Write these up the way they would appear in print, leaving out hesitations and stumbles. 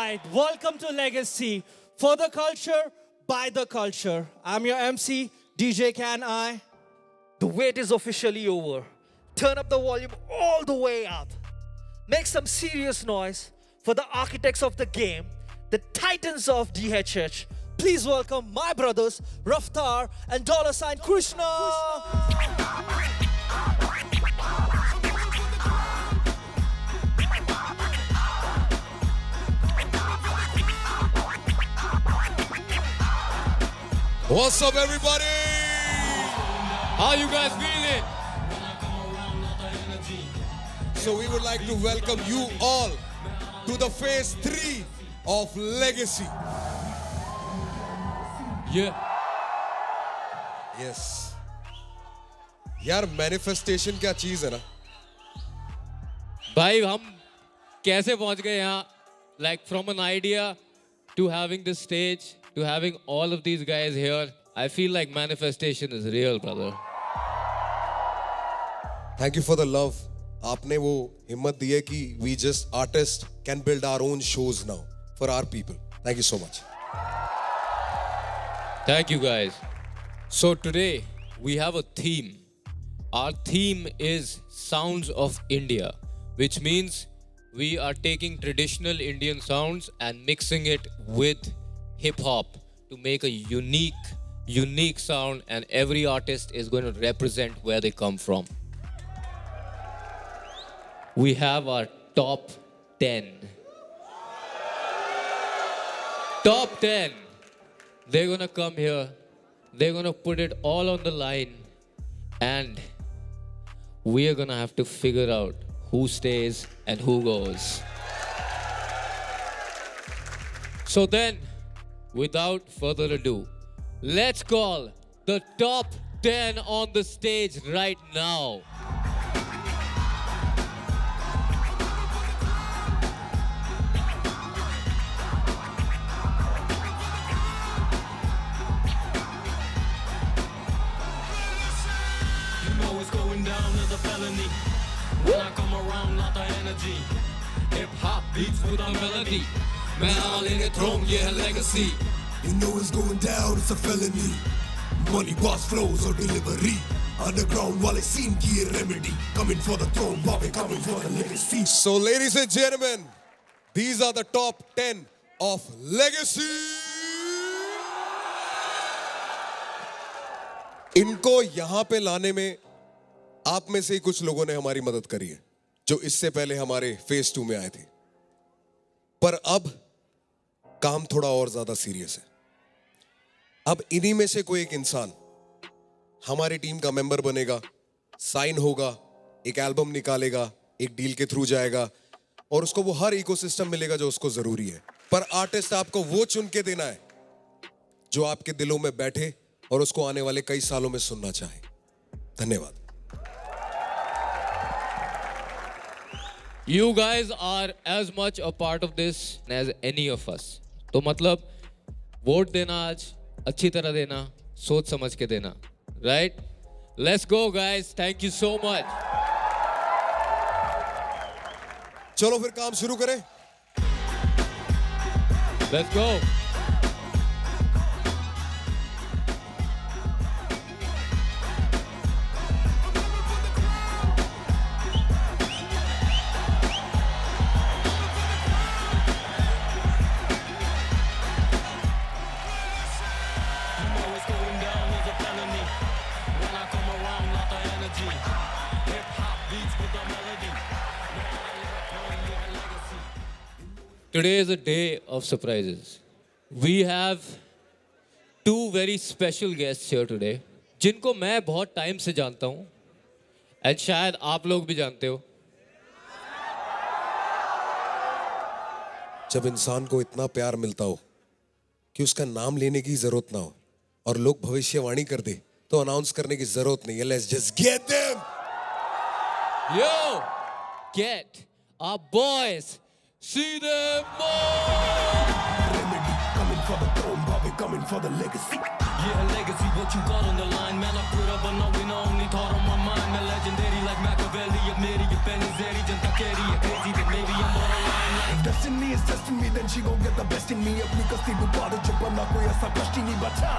right, welcome to Legacy. For the culture, by the culture. I'm your MC, DJ Can I. The wait is officially over. Turn up the volume all the way up. Make some serious noise for the architects of the game, the titans of DHH. Please welcome my brothers, Raftar and $sign Krishna. What's up, everybody? How you guys feeling? So we would like to welcome you all to the phase 3 of Legacy. Yeah. Yes. यार manifestation क्या चीज है ना? भाई हम कैसे पहुंच गए यहाँ? Like from an idea to having this stage, to having all of these guys here, I feel like manifestation is real, brother. Thank you for the love. आपने वो हिम्मत दी है कि we just artists can build our own shows now for our people. Thank you so much. Thank you guys. So today we have a theme. Our theme is Sounds of India, which means we are taking traditional Indian sounds and mixing it with hip hop to make a unique sound, and every artist is going to represent where they come from. We have our top 10. Top 10. They're going to come here. They're going to put it all on the line. And we are going to have to figure out who stays and who goes. So then, without further ado, let's call the top 10 on the stage right now. When I come around, lot of energy. Hip hop beats with a melody. Man, all in the throne, yeah, legacy. You know it's going down, it's a felony. Money, boss, flows or delivery. Underground, while I seen key remedy. Coming for the throne, Bobby coming for the legacy. So ladies and gentlemen, these are the top 10 of Legacy. इनको यहाँ पे लाने में आप में से ही कुछ लोगों ने हमारी मदद करी है, जो इससे पहले हमारे फेज 2 में आए थे। पर अब काम थोड़ा और ज्यादा सीरियस है। अब इन्हीं में से कोई एक इंसान हमारी टीम का मेंबर बनेगा, साइन होगा, एक एल्बम निकालेगा, एक डील के थ्रू जाएगा और उसको वो हर इकोसिस्टम मिलेगा जो उसको जरूरी है। पर आर्टिस्ट आपको वो चुन के देना है जो आपके दिलों में बैठे और उसको आने वाले कई सालों में सुनना चाहे। धन्यवाद। You guys are as much a part of this as any of us. तो मतलब वोट देना आज अच्छी तरह देना, सोच समझ के देना, right? Let's go, guys. Thank you so much. चलो फिर काम शुरू करें। Let's go. Today is a day of surprises. We have two very special guests here today, जिनको मैं बहुत टाइम से जानता हूँ, and शायद आप लोग भी जानते हो. जब इंसान को इतना प्यार मिलता हो कि उसका नाम लेने की जरूरत ना हो और लोग भविष्यवाणी कर दे तो अनाउंस करने की जरूरत नहीं है। Let's just get them. Yo, get our boys. See them more. Remedy coming for the throne, Bobby coming for the legacy. Yeah, legacy, what you got on the line? Man, I put up a no, we only thought on my mind. Man, legendary like Machiavelli, a Mary, a Benazeri, Jantakeri, a crazy that maybe I'm borderline. If destiny is testing me, then and she gon' get the best in me. अपनी कस्ती डुबा दो चुप ना कोई ऐसा कष्ट ही नहीं बचा.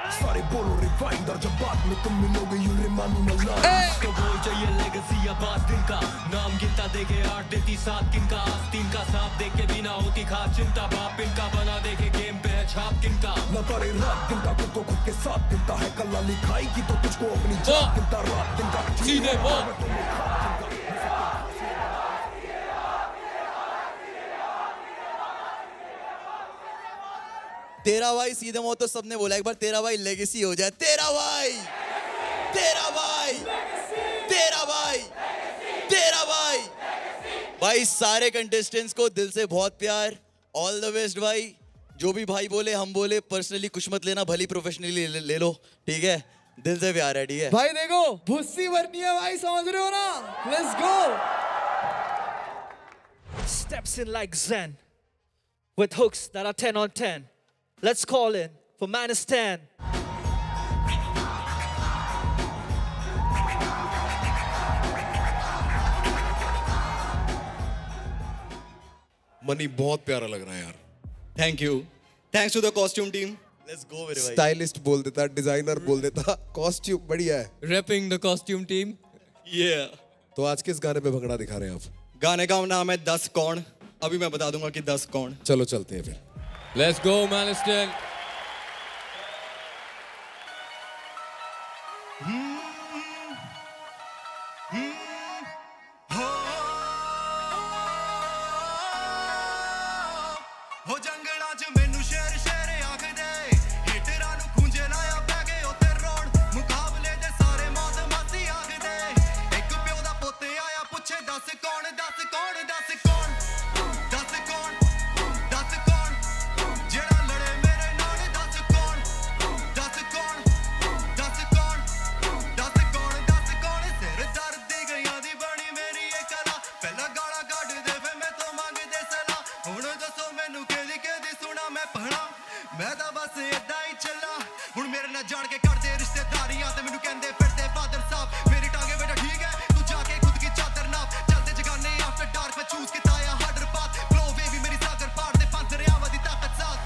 सारे बोलो रिफाइंड और जब बाद में तुम मिलोगे you remind me my love. तो बोल चाहिए लेगेसी या बात दिन का नाम गिनता देके 8 देती 7 किनका आस्तीन का सांप देख के भी ना होती खास चिंता बाप इनका बना देखे गेम पे है छाप किनका ना तारे रात दिन का खुद को खुद के साथ गिनता है कल्ला लिखाई की तो तुझको अपनी जात गिनता रात दिन का सीधे वो तेरा भाई सीधे मुंह तो सबने बोला एक बार तेरा भाई लेगेसी हो जाए. तेरा भाई तेरा भाई तेरा भाई तेरा भाई. भाई सारे कंटेस्टेंट्स को दिल से बहुत प्यार. ऑल द बेस्ट भाई. जो भी भाई बोले हम बोले पर्सनली कुछ मत लेना भली प्रोफेशनली ले लो ठीक है. दिल से प्यार है ठीक है. भाई देखो भुस्सी भरनी है भाई समझ रहे हो ना. Let's go. Steps in like Zen with hooks that are 10 on 10. Let's call in for Manistan. Money बहुत प्यारा लग रहा है यार. Thank you. Thanks to the costume team. Let's go मेरे भाई. स्टाइलिस्ट बोल देता, डिजाइनर बोल देता, कॉस्ट्यूम बढ़िया है. repping the costume team. Yeah. तो आज किस गाने पे भंगड़ा दिखा रहे हैं आप? गाने का नाम है 10 कौन. अभी मैं बता दूंगा कि 10 कौन. चलो चलते हैं फिर. Let's go, Manistan. हो जंगलां च मैनू शेर शेर आखदे हिटरां नू खूंजे लाया पै गए उत्ते रोड मुकाबले दे सारे मौत मासी आखदे एक प्यो दा पुੱਤ आया पुੱਛे 10 कौन 10 कौन 10 कौन 10 कौन 10 कौन जेड़ा लड़े मेरे नाल 10 कौन 10 कौन 10 कौन 10 कौन 10 कौन सिर दर्द दी गईयां दी बनी मेरी ये कला पहला गाला ਕੱਢ दे फे मैं तो मंगदे सलाह हुण दसो मैनू केदी सुना मैं पढ़ा मैं तां बस इदां ही चला हुण मेरे नाल जान के करदे रिश्तेदारियां ते मैनू कहंदे फिरदे फादर साहब मेरी टांगे बेटा ठीक है तू जाके खुद की चादर नाप चलते जगाने आफ्टर डार्क मैं चूज किता या हार्डर पाथ फ्लो बेबी मेरी सागर पार दे पंजरियां दी ताकत साथ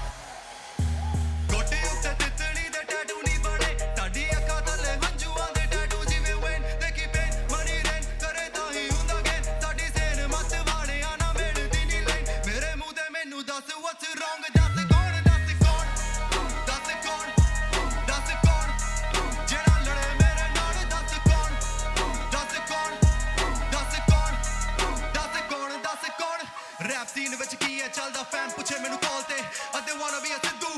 गोटे उत्ते तितली दे टैटू नहीं बने साडी अक्खां थल्ले हंझूआं दे टैटू जिवें वेन देखी पेन मनी रेन करे तां ही हुंदा गेन साडी सेन मत वालियां ना मिलदी नहीं लाइन मेरे मूंह ते मैनू दस what's wrong 10 कौन 10 कौन 10 कौन 10 कौन जेड़ा लड़े मेरे नाल 10 कौन 10 कौन 10 कौन 10 कौन 10 कौन रैप सीन विच की है चलदा फैन पुछे मैनू कॉल ते अद्धे वाना बी सिद्धू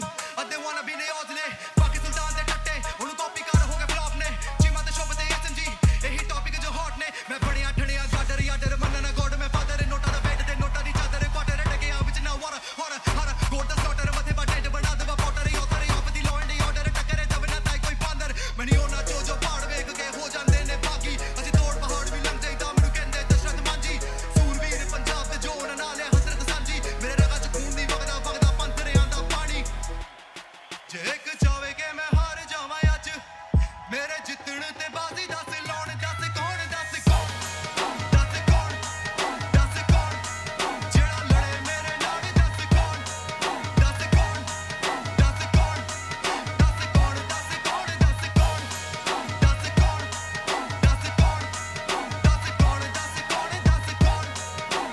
अद्धे वाना बी ने औजले बाकी सुल्तान दे टट्टे ओनू कॉपी कर हो गए फ्लॉप ने चीमा ते शोभ ते एसएमजी यही टॉपिक जो हॉट ने मैं बड़िया ठणिया गाडर याडर मनना गोड मैं फादर नोटा दा बेड ते नोटा दी चादर क्वार्टर टके आ विच ना वार हर हर गोड दा स्लॉटर मथे बा टेंट बना दवा पॉटर योतर of the law and order टकरे तब ना ताई कोई बांदर मनी ओना जो पहाड़ वेख के हो जांदे ने बागी असी तोड़ पहाड़ भी लंघ जाईदा मैनू कहंदे दशरथ मांझी सूरवीर पंजाब दे जो नाल है हसरत सांझी मेरे रगां च खून दी वगदा वगदा पंथरियां दा पानी जे एक चावे के मैं हार जावां अज मेरे जितण ते बाजी 10 लाउण 10 कौन 10 कौन 10 कौन 10 कौन जेड़ा लड़े मेरे नाल 10 कौन 10 कौन 10 कौन 10 कौन 10 कौन 10 कौन 10 कौन 10 कौन 10 कौन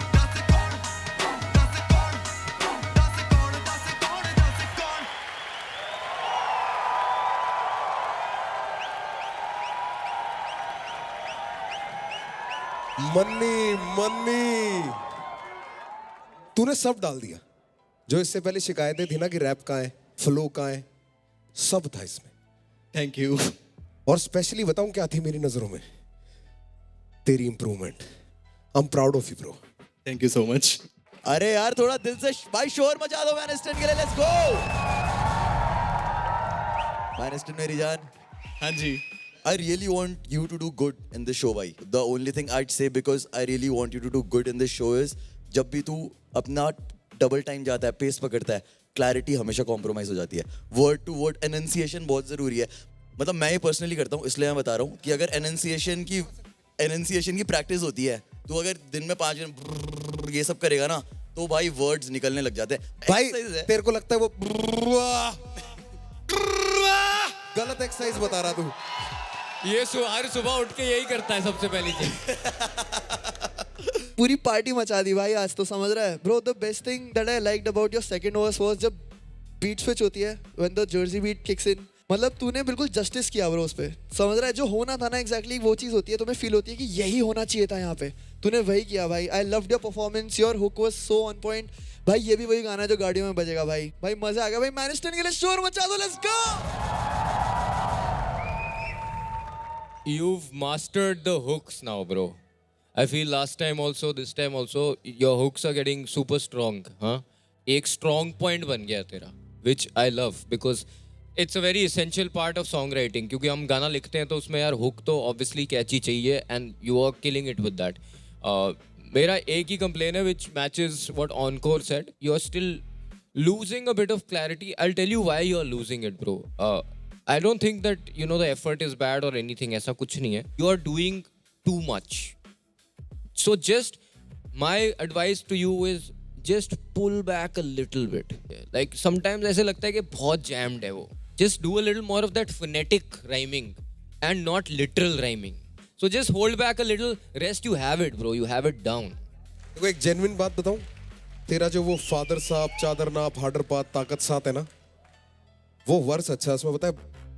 10 कौन 10 कौन 10 कौन 10 कौन 10 कौन 10 कौन 10 कौन मन्नी मन्नी तूने सब डाल दिया. जो इससे पहले शिकायतें थी ना कि रैप कहाँ है, फ्लो कहाँ है, सब था इसमें. Thank you. और स्पेशली बताऊं क्या थी मेरी नजरों में? तेरी improvement. I am proud of you bro. Thank you so much. अरे यार थोड़ा दिल से भाई शोर मचा दो मैनिस्टन के लिए. Let's go. मैनिस्टन मेरी जान. हाँ जी. I really want you to do good in this show भाई. The only thing I'd say because I really want you to do good in this show is जब भी तू अपना डबल टाइम जाता है, पेस पकड़ता है, क्लैरिटी हमेशा कॉम्प्रोमाइज हो जाती है. वर्ड टू वर्ड एनंसिएशन बहुत ज़रूरी है. मतलब मैं ये पर्सनली करता हूँ इसलिए मैं बता रहा हूँ कि अगर एनंसिएशन की प्रैक्टिस होती है तो अगर दिन में 5 दिन ये सब करेगा ना तो भाई वर्ड्स निकलने लग जाते हैं। भाई Exercise है। तेरे को लगता है वो गलत एक्सरसाइज बता रहा तू। ये हर सुबह उठ के यही करता है सबसे पहली चीज। पूरी पार्टी मचा दी भाई आज तो, समझ रहा है bro. The best thing that I liked about your second overs was जब बीट स्विच होती है, when the jersey beat kicks in, मतलब तूने बिल्कुल जस्टिस किया ब्रो उस पे, समझ रहा है। जो होना था ना एग्जैक्टली वो चीज़ होती है, तुम्हें फील होती है कि यही होना चाहिए था यहाँ पे, तूने वही किया भाई। I loved your performance, your hook was so on point भाई। ये भी वही गाना है जो गाड़ियों में बजेगा भाई। भाई मजा आ गया भाई। मैनिस्टन के लिए शोर मचा दो, let's go. You've mastered the hooks now, bro. I feel last time also, this time also, your hooks are getting super strong. Huh? एक strong point बन गया तेरा, which I love because it's a very essential part of songwriting. क्योंकि हम गाना लिखते हैं तो उसमें यार hook तो obviously catchy चाहिए, and you are killing it with that. मेरा एक ही complaint है which matches what Encore said. You are still losing a bit of clarity. I'll tell you why you are losing it, bro. I don't think that the effort is bad or anything. ऐसा कुछ नहीं है. You are doing too much. So just my advice to you is just pull back a little bit. Like sometimes ऐसे लगता है कि बहुत jammed है वो. Just do a little more of that phonetic rhyming and not literal rhyming. So just hold back a little. Rest you have it, bro. You have it down. देखो एक genuine बात बताऊं, तेरा जो वो फादर साहब चादर नाप हार्डर पात ताकत साथ है ना, वो वर्स अच्छा है। उसमें पता है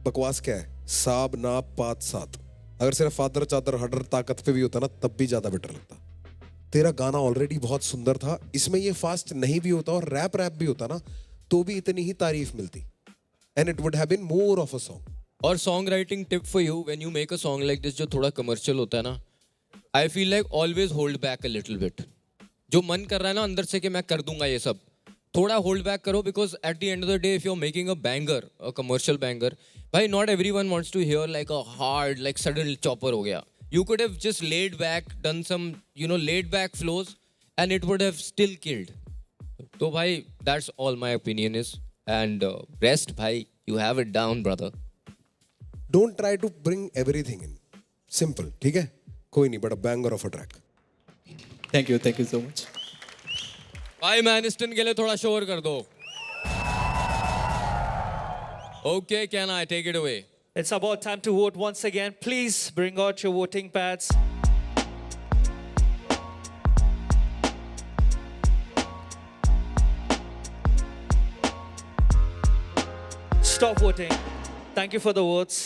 बकवास क्या है? साब नाप पात साथ। अगर सिर्फ फादर चादर हार्डर ताकत पे भी होता ना तब भी ज्यादा बेटर लगता। तेरा गाना ऑलरेडी बहुत सुंदर था, इसमें ये फास्ट नहीं भी होता और रैप भी होता ना तो भी इतनी ही तारीफ मिलती, and it would have been more of a song. और song writing tip for you, when you make a song like this जो थोड़ा कमर्शियल होता है ना, I feel like always hold back a little bit. जो मन कर रहा है ना अंदर से कि मैं कर दूंगा ये सब, थोड़ा होल्ड बैक करो, because at the end of the day if you are making a banger, a commercial banger, भाई not everyone wants to hear like a hard like sudden chopper हो गया. You could have just laid back, done some laid back flows, and it would have still killed. So bhai, that's all my opinion is, and rest bhai, you have it down brother. Don't try to bring everything in. Simple, ठीक है? कोई नहीं, but a banger of a track. Thank you so much. भाई मैनिस्टन के लिए थोड़ा शोर कर दो. Okay, can I take it away? It's about time to vote once again. Please bring out your voting pads. Stop voting. Thank you for the votes.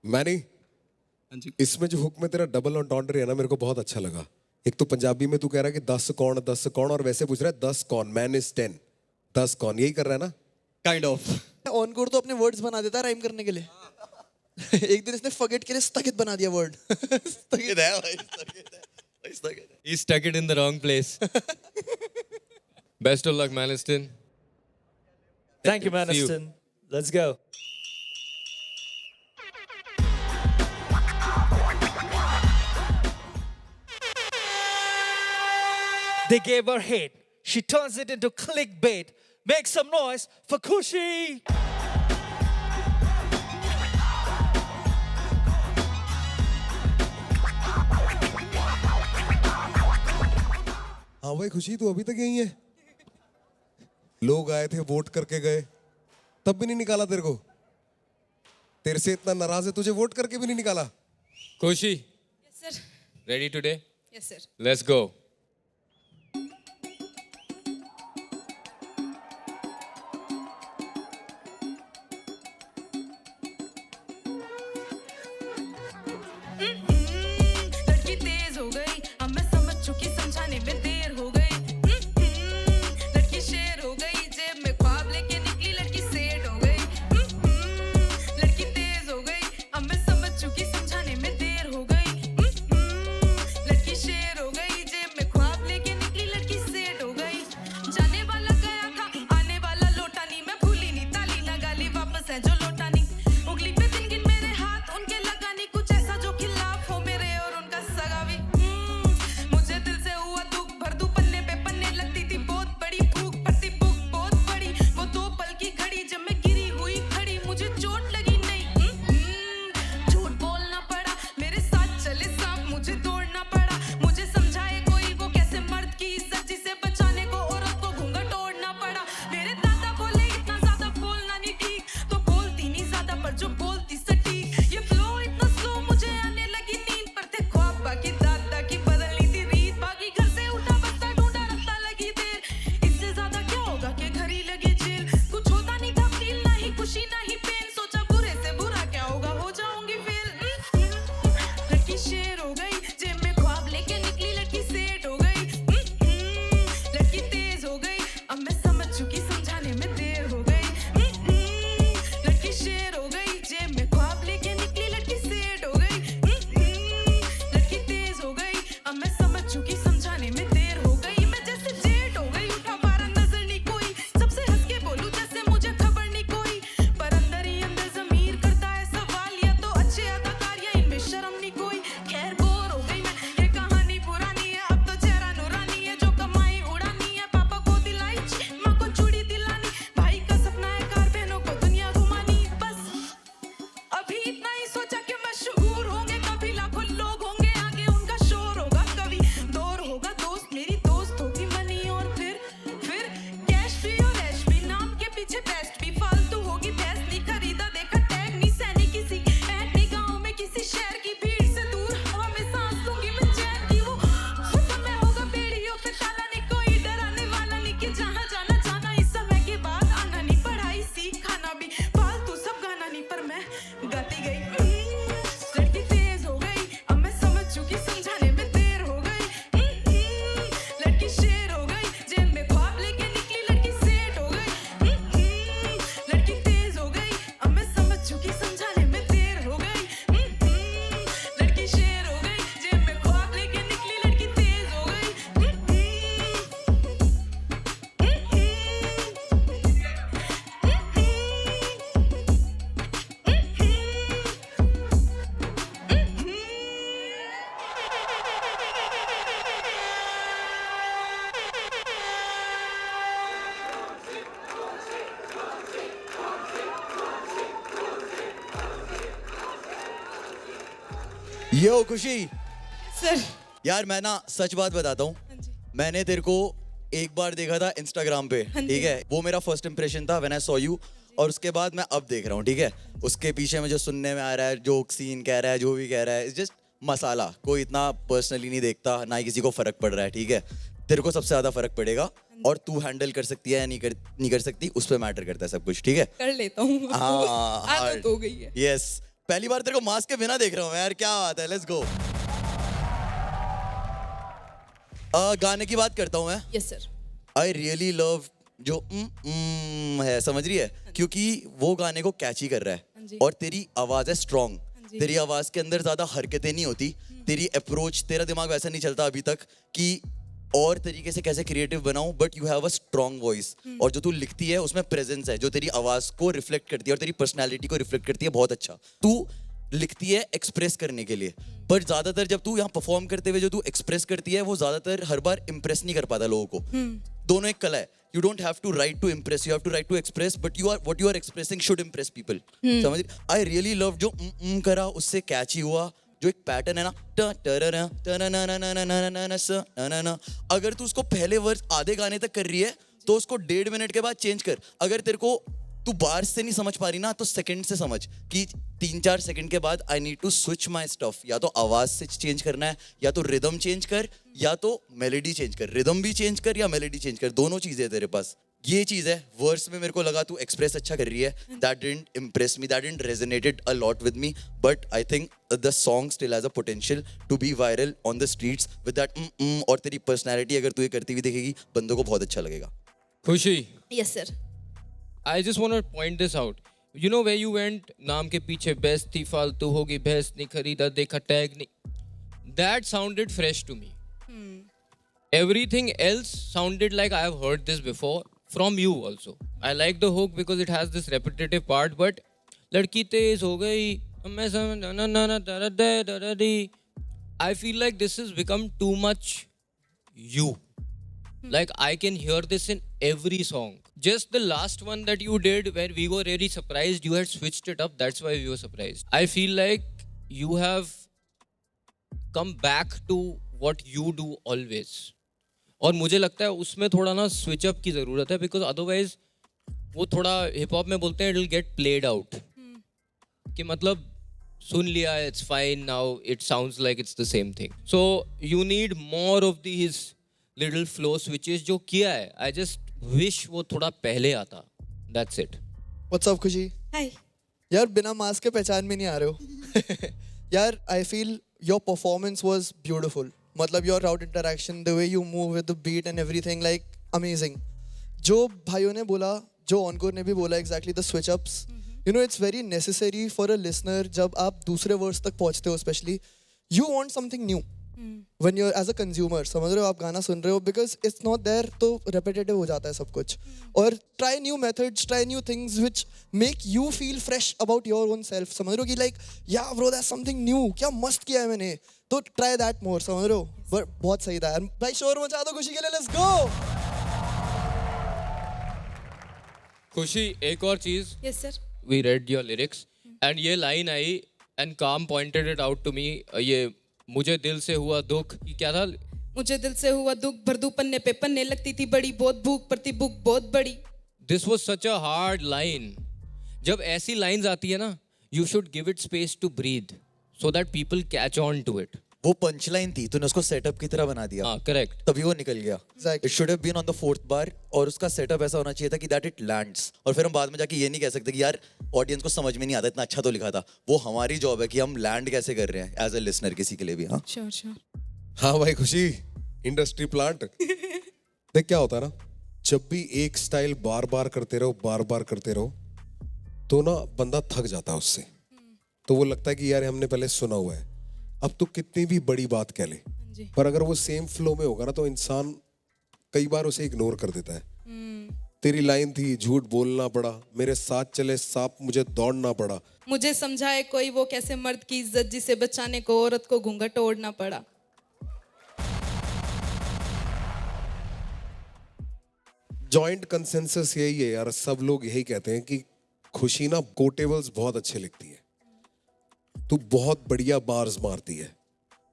Many, इसमें जो hook में तेरा डबल एंटॉन्डर है ना, मेरे को बहुत अच्छा लगा. एक तो पंजाबी में तू कह रहा है कि 10 कौन, और वैसे पूछ रहा है 10 कौन, मैन इज 10, 10 कौन, यही कर रहा है ना? Kind of. ऑनकोर तो अपने वर्ड्स बना देता है राइम करने के लिए. एक दिन इसने फॉरगेट के लिए स्थगित बना दिया वर्ड. स्थगित है भाई, स्थगित है. He stuck it in the wrong place. Best of luck, Maniston. Thank you, Maniston. Let's go. They gave her hate. She turns it into clickbait. Make some noise for Kushi. हाँ भाई खुशी, तू अभी तक यही है? लोग आए थे, वोट करके गए, तब भी नहीं निकाला तेरे को? तेरे से इतना नाराज है, तुझे वोट करके भी नहीं निकाला? Kushi, Yes, sir. ready today? Yes, sir. Let's go. लड़की तेज हो गई, अब मैं समझ चुकी, समझाने में देर हो गई. लड़की शेर हो गई, जेब में ख्वाब लेके निकली, लड़की सेठ हो गई. लड़की तेज हो गई, अब मैं समझ चुकी, समझाने में देर हो गई. लड़की शेर हो गई, जेब में यो खुशी सर यार मैं ना सच बात बताता हूँ, मैंने तेरे को एक बार देखा था इंस्टाग्राम पे, ठीक है, वो मेरा फर्स्ट इंप्रेशन था व्हेन आई सॉ यू, और उसके बाद मैं अब देख रहा हूँ, ठीक है, उसके पीछे में जो सुनने में आ रहा है, जोक सीन कह रहा है, जो भी कह रहा है, इट्स जस्ट मसाला। कोई इतना पर्सनली नहीं देखता, ना ही किसी को फर्क पड़ रहा है, ठीक है, तेरे को सबसे ज्यादा फर्क पड़ेगा, और तू हैंडल कर सकती है या नहीं कर सकती, उस पर मैटर करता है सब कुछ, ठीक है। कर लेता हूँ, हाँ आदत हो गई है। यस, पहली बार तेरे को मास्क के बिना देख रहा हूँ यार, क्या बात है, लेट्स गो। गाने की बात करता हूँ मैं। Yes sir. I really love जो है, समझ रही है, क्योंकि वो गाने को कैची कर रहा है, और तेरी आवाज है स्ट्रॉन्ग, तेरी आवाज के अंदर ज्यादा हरकतें नहीं होती, तेरी अप्रोच, तेरा दिमाग वैसा नहीं चलता अभी तक कि और तरीके से कैसे क्रिएटिव बनाऊं, but you have a strong voice, और जो तू लिखती है उसमें प्रेजेंस है, जो तेरी आवाज को रिफ्लेक्ट करती है और तेरी पर्सनैलिटी को रिफ्लेक्ट करती है, बहुत अच्छा। तू लिखती है एक्सप्रेस करने के लिए, पर ज्यादातर जब तू यहाँ परफॉर्म करते हुए जो तू एक्सप्रेस करती है, वो ज्यादातर हर बार इंप्रेस नहीं कर पाता लोगों को। दोनों एक कला है, you don't have to write to impress, you have to write to express, but what you are expressing should impress people, समझ। आई रियली लव जो करा, उससे कैची हुआ, जो एक पैटर्न है ना, अगर तू उसको पहले वर्स आधे गाने तक कर रही है, तो उसको 1.5 मिनट के बाद चेंज कर। अगर तेरे को तू बार से नहीं समझ पा रही ना, तो सेकंड से समझ कि 3-4 सेकंड के बाद I need to switch my stuff, या तो आवाज से चेंज करना है, या तो रिदम चेंज कर, या तो मेलोडी चेंज कर। रिदम भी चेंज कर या मेलोडी चेंज कर, दोनों चीजें है तेरे पास। ये चीज है, वर्स में मेरे को लगा तू एक्सप्रेस अच्छा कर रही है, that didn't impress me, that didn't resonated a lot with me, but I think the song still has a potential to be viral on the streets with that और तेरी पर्सनैलिटी अगर तू ये करती हुई देखेगी, बंदों को बहुत अच्छा लगेगा। खुशी, yes sir. I just want to point this out. You know where you went? नाम के पीछे बेस्ट थी, फालतू होगी, भैंस नहीं खरीदा, देखा टैग नहीं. That sounded fresh to me. Everything else sounded like I have heard this before from you also. I like the hook because it has this repetitive part, but लड़की तेज हो गई, मैं समझ ना ना ना दरा दे दरा दी. I feel like this has become too much you. Like I can hear this in every song. Just the last one that you did where we were really surprised, you had switched it up. That's why we were surprised. I feel like you have come back to what you do always. और मुझे लगता है उसमें थोड़ा ना switch up की ज़रूरत है, बिकॉज अदरवाइज वो थोड़ा हिप हॉप में बोलते हैं it will get played out, कि मतलब सुन लिया, it's fine, now it sounds like it's the same thing. So you need more of these little flow switches. जो किया है, आई जस्ट विश वो थोड़ा पहले आता. That's it. व्हाट्स अप खुशी? हाय। यार बिना मास्क के पहचान में नहीं आ रहे हो. यार I feel your performance was beautiful. मतलब your crowd interaction, the way you move with the beat and everything, like amazing. जो भाइयों ने बोला, जो ऑनकोर ने भी बोला, exactly the switch ups, you know it's very necessary for a listener. जब आप दूसरे वर्ड्स तक पहुंचते हो, specially you want something new when you're as a consumer, समझ रहे हो, आप गाना सुन रहे हो, because it's not there, तो repetitive हो जाता है सब कुछ. और try new methods, try new things which make you feel fresh about your own self. समझ रहे हो कि like yeah bro, that's something new, क्या मस्त किया है मैंने, तो try that more. समझ रहे हो, but बहुत सही था यार. भाई शोर मचा दो खुशी के लिए, let's go. खुशी, एक और चीज. Yes sir. We read your lyrics and ये line I and Kam pointed it out to me. ये मुझे दिल से हुआ दुख, क्या था? मुझे दिल से हुआ दुख, भरदू पन्ने पे पन्ने, लगती थी बड़ी बहुत भूख, पड़ती भूख बहुत बड़ी. This was such a hard line. जब ऐसी लाइंस आती है ना, you should give it space to breathe so that people catch on to it. वो पंच लाइन थी, तूने उसको सेटअप की तरह बना दिया. हाँ, करेक्ट. तभी वो निकल गया. Exactly. It should have been on the 4th bar, और उसका सेटअप ऐसा होना चाहिए था कि दैट इट लैंड्स. और फिर हम बाद में जाके ये नहीं कह सकते कि यार ऑडियंस को समझ में नहीं आता, इतना अच्छा तो लिखा था. वो हमारी जॉब है कि हम लैंड कैसे कर रहे हैं एज अ लिसनर किसी के लिए भी. हाँ श्योर श्योर. हाँ भाई खुशी, इंडस्ट्री प्लांट. देख क्या होता है ना, जब भी एक स्टाइल बार बार करते रहो, तो ना बंदा थक जाता है उससे. तो वो लगता है कि यार हमने पहले सुना हुआ है, अब तो कितनी भी बड़ी बात कह ले, पर अगर वो सेम फ्लो में होगा ना, तो इंसान कई बार उसे इग्नोर कर देता है. तेरी लाइन थी, झूठ बोलना पड़ा, मेरे साथ चले सांप, मुझे दौड़ना पड़ा. मुझे समझाए कोई वो कैसे मर्द की इज्जत जिसे बचाने को औरत को घूंघट ओढ़ना पड़ा. जॉइंट कंसेंसस यही है यार, सब लोग यही कहते हैं कि खुशी ना कोटेबल्स बहुत अच्छे लिखती है. तू बहुत बढ़िया बार्स मारती है,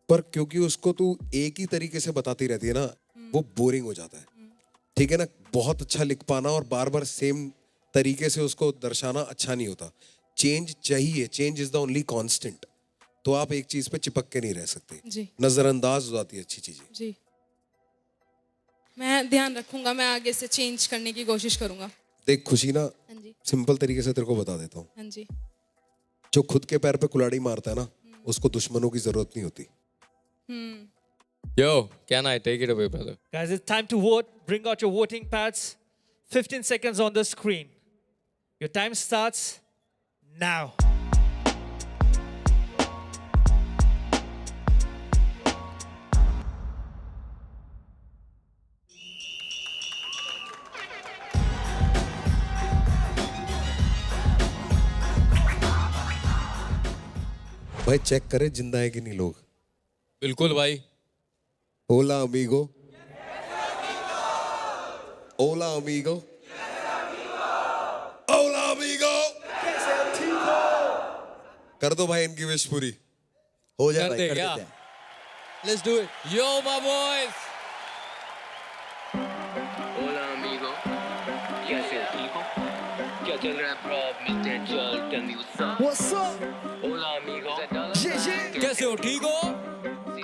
पर क्योंकि उसको तू एक ही तरीके से बताती रहती है ना, वो बोरिंग हो जाता है। ठीक है ना, बहुत अच्छा लिख पाना और बार बार सेम तरीके से उसको दर्शाना अच्छा नहीं होता। चेंज चाहिए, change is the only constant. तो आप एक चीज पे चिपक के नहीं रह सकते, जी नजरअंदाज हो जाती है अच्छी चीजें। जी, मैं ध्यान रखूंगा, मैं आगे से चेंज करने की कोशिश करूंगा। देख खुशी ना, हाँ जी सिंपल तरीके से तेरे को बता देता हूँ, हाँ जी। जो खुद के पैर पे कुल्हाड़ी मारता है ना, उसको दुश्मनों की जरूरत नहीं होती। Yo, can I take it away, brother? Guys, it's time to vote. Bring out your voting pads. 15 seconds on the screen. Your time starts now. भाई चेक करे जिंदा है कि नहीं लोग। बिल्कुल भाई। ओला अमीगो, ओला अमीगो, ओला अमीगो। कर दो भाई इनकी विश पूरी। हो जाए कर भाई, दे कर क्या? देते हैं। Let's do it. Yo, my boys. Hola amigo, कैसे हो, ठीक हो? क्या चल रहा है ब्रो? मिलते हैं चल, tell me what's up. What's up? Hola amigo, कैसे हो, ठीक हो?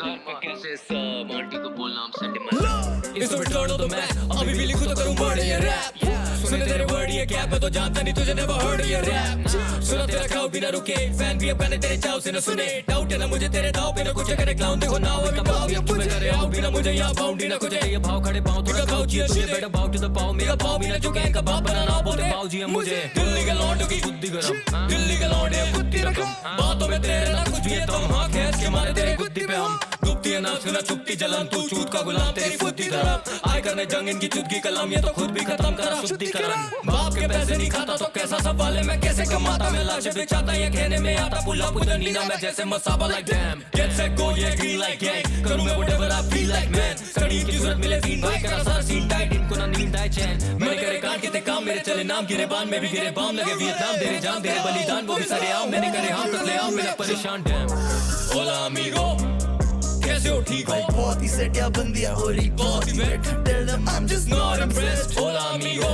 घर पे कैसे सब? आंटी को बोलना हम संडे मंडे। इस रिटर्न ऑफ द मैच अभी भी लिखूं तो करूं वर्ड ये रैप। सुने तेरे वर्ड ये क्या, मैं तो जानता नहीं तुझे never heard ये रैप। सुना तेरा क्राउड भी ना रुके, फैन भी अब गाने तेरे चाव से न सुने। डाउट है ना मुझे तेरे दाव पे, ना कुछ करे क्लाउन देखो नाव अभी पाव या मुझे करे आउट भी ना मुझे यहाँ बाउंड ही ना कुछ। ये भाव खड़े पाँव थोड़ा खाओ चिया तुझे बेटा भाव टू द पाव, मेरा पाव भी ना चुके इनका बाप बनाना बोलते पाव जी मुझे। दिल्ली के लौंडों की बुद्धि गरम, दिल्ली के लौंडे कुत्ती रकम, बातों में तेरे ना कुछ भी है तुम, हाँ खैस के मारे तेरे गुद्दी पे हम। गुप्ती है ना सुना चुपती जलन, तू चूत का गुलाम तेरी फुद्दी धर्म। आए करने जंग इनकी चुदगी कलम, ये तो खुद भी खत्म करा शुद्धिकरण। बाप के पैसे नहीं खाता तो कैसा सवाल है, मैं कैसे कमाता, मैं लाश बेचाता ये कहने में आता पुल्ला पुदनीना मैं जैसे Masaba like damn। Get set go ये green like gang, करूँ मैं whatever I feel like man। Study की जरूरत मिले सीन भाई करा सारा सीन टाइट, इनको ना नींद आए चैन। मैंने करे कांड कितने काम मेरे चले नाम, गिरे बान में भी गिरे बाम, लगे वियतनाम तेरे जान तेरे बलिदान वो भी सारे आम। मैंने करे हम तक ले आम, मेरा परेशान डैम। Hola amigo, कैसे हो, ठीक हो? बहुत ही सेटिया बंदिया हो रही, बहुत ही better. Tell them I'm just Not impressed। Hola amigo,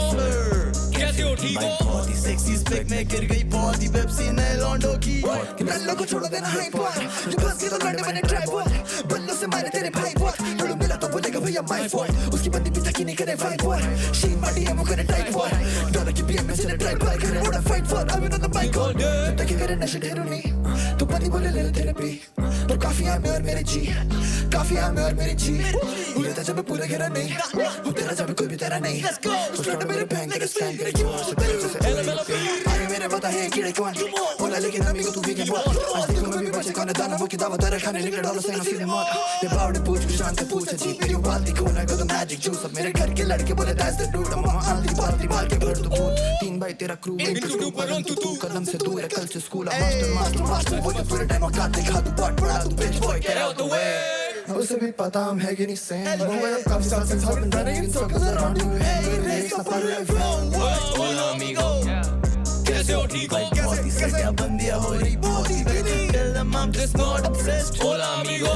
कैसे हो, ठीक हो? बहुत ही सेक्सी स्पेक में गिर गई, बहुत ही पेप्सी नए लॉन्डो की। बल्लो को छोड़ो देना हाई बॉय, ये बस ये तो लड़ने मैंने ट्राई बॉय। बल्लो से मारे तेरे भाई बॉय, लड़ू मिला तो बोलेगा भैया माय फॉल्ट। उसकी बंदी भी थकी नहीं करे फाइट बॉय, शी माटी है वो करे टाइट बॉय। डॉलर की बीएम में चले ड्राइव बाय करे, उड़ा fight for I will on the bike all day. तक करे नशे ढेरों नहीं, तो बंदी बोले ले ले थेरेपी। तो काफी है मैं और मेरे जी, काफी है मैं और मेरे जी। उड़े था जब पूरा घेरा नहीं, वो तेरा जब कोई भी तेरा नहीं। उस लौटे मेरे बैंक के स्कैन करे क्यों से पहले से अरे मेरे पता है कीड़े कौन बोला, लेकिन अभी को तू भी क्या बोल। आज देखो मैं भी बचे कौन है दाना वो की दावा तेरा खाने निकले डॉलर से ना सीधे मौत। ये बावड़े पूछ के शान से पूछा जी मेरी बाल्टी कौन है, को द मैजिक जूस। अब मेरे घर के लड़के बोले दैट्स द डूड, मामा आंधी बाल्टी मार के भर दो फूल। 3 भाई तेरा क्रू एक टू पर तू कदम से दूर है, कल से स्कूल मास्टर मास्टर मास्टर बोले पूरे टाइम औकात दिखा दू पार्ट पढ़ा तू bitch boy get out the way. उसे भी पता हम है कि नहीं सेम, वो मैं काफी साल से हॉट बन रही इन सर्कल्स अराउंड यू। हे सफर है Hola amigo, कैसे हो, ठीक हो? बहुत ही सेटिया बंदिया हो रही, बहुत ही better. Tell them I'm just not obsessed। Hola amigo,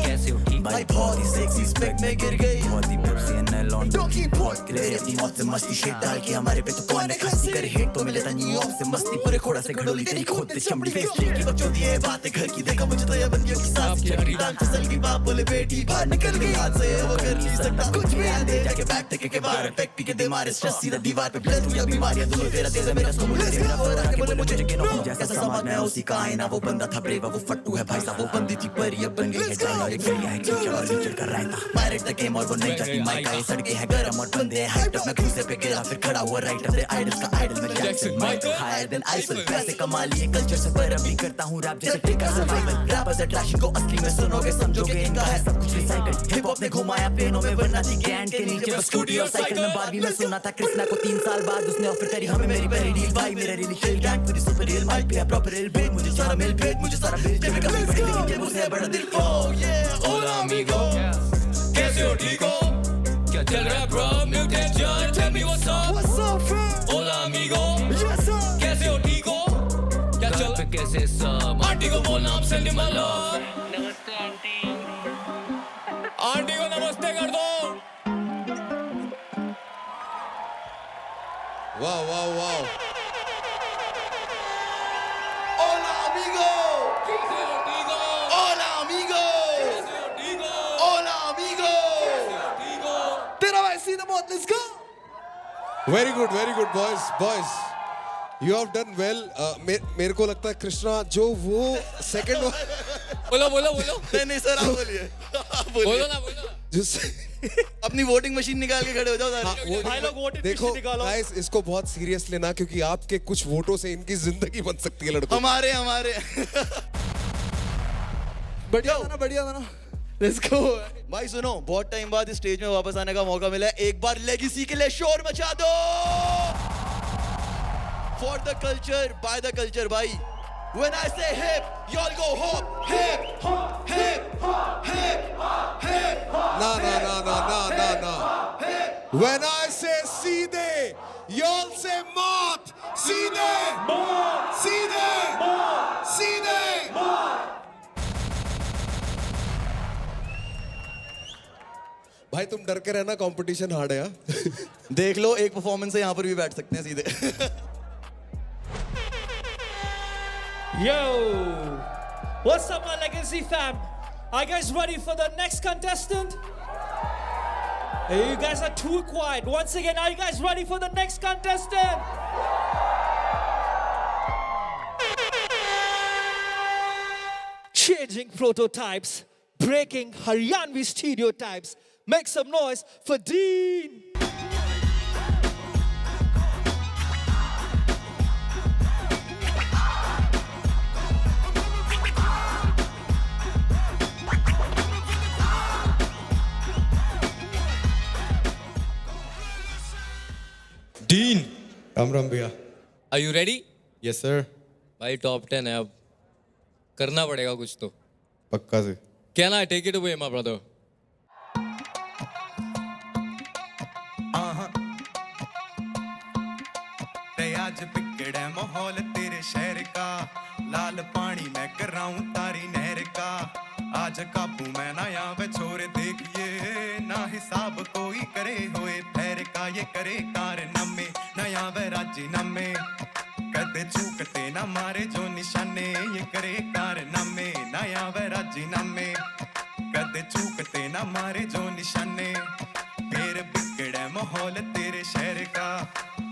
कैसे हो, ठीक हो? भाई बहुत ही सेक्सी स्पेक में गिर गई, बहुत ही पेप्सी नए लॉन्डो की। बहुत गिरे अपनी मौत से मस्ती शेट डाल के हमारे पे तो कौन है खस्ती करे हिट। तो मिले था न्यूयॉर्क से मस्ती पूरे खोड़ा से घड़ोली तेरी खोद ते चमड़ी फेस की बच्चों दी ये बातें घर की। देखा मुझे तो ये बंदियों की सास की चक्री डाल फिसल की, बाप बोले बेटी बाहर निकल गई हाथ से, वो कर नहीं सकता कुछ भी। आंधे जाके बैठ टेके के बाहर पैक पी के दे मारे स्ट्रेस सीधा दीवार पे ब्लड हुई बीमारियां दोनों तेरा तेज है मेरा स्कूल मेरा फर आके बोले मुझे के नो जैसा समाज में उसी का आईना। वो बंदा था ब्रेव वो फट्टू है भाई साहब, वो बंदी थी परी अब बन गई है जान। और एक गलियां है कीचड़ और लीचड़ कर रहता पायरेट द गेम और वो नहीं जाती माइक आई सड़कें है गरम और बंदे हैं हाइट। मैं घुसे पे गिरा फिर खड़ा हुआ राइट अपने आइडल का आइडल में Jackson Michael higher than Eiffel. पैसे कमा लिए कल्चर से पर अभी करता हूँ रैप जैसे टेका सर्वाइवल। रैपर्स अट्रैक्शन को असली में सुनोगे समझोगे इनका है सब कुछ रिसाइकल। हिप हॉप ने घुमाया पेनों में वरना थी गैंड के नीचे बस स्कूटी और साइकिल में। बारहवीं में सुना था कृष्णा को 3 साल बाद उसने ऑफर करी हमें मेरी पहली डील। भाई मेरा रियली चिल गैंग पूरी सुपर रियल माइक पे प्रॉपर रियल बेट। मुझे सारा मिल भेद मुझे सारा बिल जब मैं कभी बड़ी लेकिन जब मुझे बड़ा दिल। ओह ये Hola amigo, कैसे हो, ठीक हो? क्या चल रहा है bro? मिलते हैं जान, tell me what's up? What's up friend? Hola amigo, Yes sir। कैसे हो, ठीक हो? क्या चल पे कैसे सब? आंटी को बोलना हम सेंड माय लव। नमस्ते आंटी। आंटी को नमस्ते कर दो। वाह वाह वाह। Hola amigo. Hola amigo. Hola amigo. तेरा भाई सीधा मौत, let's go. Very good boys you have done well. मेरे को लगता है कृष्णा जो वो सेकंड बोलो बोलो बोलो नहीं सर, आप बोलिए, आप बोलो बोलिए। ना बोलो। जिस अपनी वोटिंग मशीन निकाल के खड़े हो जाओ हाँ, सारे। भाई लोग वोटिंग देखो मशीन निकालो। गाइस, इसको बहुत सीरियस लेना क्योंकि आपके कुछ वोटों से इनकी जिंदगी बन सकती है लड़कों। हमारे बढ़िया था ना लेट्स गो। भाई सुनो, बहुत टाइम बाद इस स्टेज में वापस आने का मौका मिला है। एक बार लेगेसी के लिए शोर मचा दो। For the culture, by the culture भाई। When I say hip, y'all go hop, hip, hop, hip, hop, hip, hop, hip, hop. ना। When I say सीधे, y'all say मौत। सीधे, सीधे। भाई तुम डर के रहना, कंपटीशन हार्ड है। देख लो, एक परफॉर्मेंस से यहाँ पर भी बैठ सकते हैं सीधे। Yo, what's up, my Legacy fam? Are you guys ready for the next contestant? Hey, you guys are too quiet. Once again, are you guys ready for the next contestant? Changing prototypes, breaking Haryanvi stereotypes. Make some noise for Dean. Dean, Ram भैया। Are you ready? Yes sir. भाई top 10 है, अब करना पड़ेगा कुछ तो। पक्का से। क्या ना, take it away my brother. आज बिगड़े माहौल तेरे शहर का, लाल पानी मैं कर रहा हूँ तारी नहर का। आज काबू मैं ना आवे छोरे देखिए, ना हिसाब कोई करे होए ठहर का। ये करे कारनामे ना आवे राजीनामे, कदे चूकते ना मारे जो निशाने। ये करे कारनामे ना आवे राजीनामे, कदे चूकते ना मारे जो निशाने। फिर बिगड़े माहौल तेरे शहर का,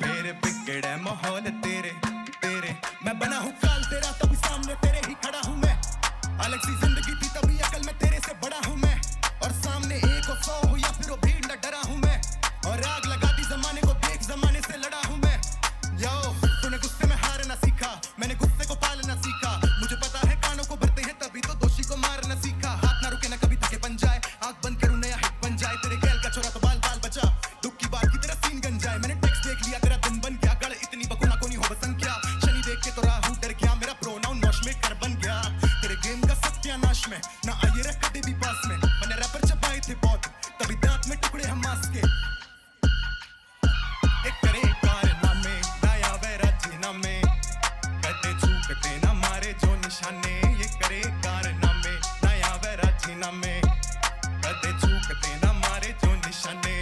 फिर बिगड़े माहौल तेरे। मैं बना हूँ काल तेरा, तभी सामने तेरे ही खड़ा हूँ मैं। अलग सी जिंदगी थी तभी अकल में तेरे से बड़ा हूँ मैं। और सामने 1 और 100 हो या फिर वो भीड़, न डरा हूँ मैं। और आग लगा दी जमाने को, देख जमाने से लड़ा हूँ मैं। यो तूने गुस्से में हारना सीखा, मैंने गुस्से को पालना सीखा। मुझे पता है कानों को भरते हैं तभी तो दोषी को मारना सीखा। हाथ ना रुके ना कभी थके बन जाए, आंख बंद करूँ नया हिट बन जाए। तेरे गैल का छोरा तो बाल बाल बचा, दुख की बात की तेरा सीन गन जाए। मैंने टेक्स्ट देख लिया तेरा दिन बन गया, गड़ इतनी बकुना को नहीं हो बसंख्या। शनि देख के तो राहु डर गया, मेरा प्रोनाउन नौश में कर बन गया। तेरे गेम का सत्यानाश में ना आइए रे कभी भी पास में। मैंने रैपर चबाए थे बहुत, तभी दांत में टुकड़े हम मांस के। एक करे कारनामे ना आवे राजीनामे, कदे चूकते ना मारे जो निशाने। ये करे कारनामे ना आवे राजीनामे, कदे चूकते ना मारे जो निशाने।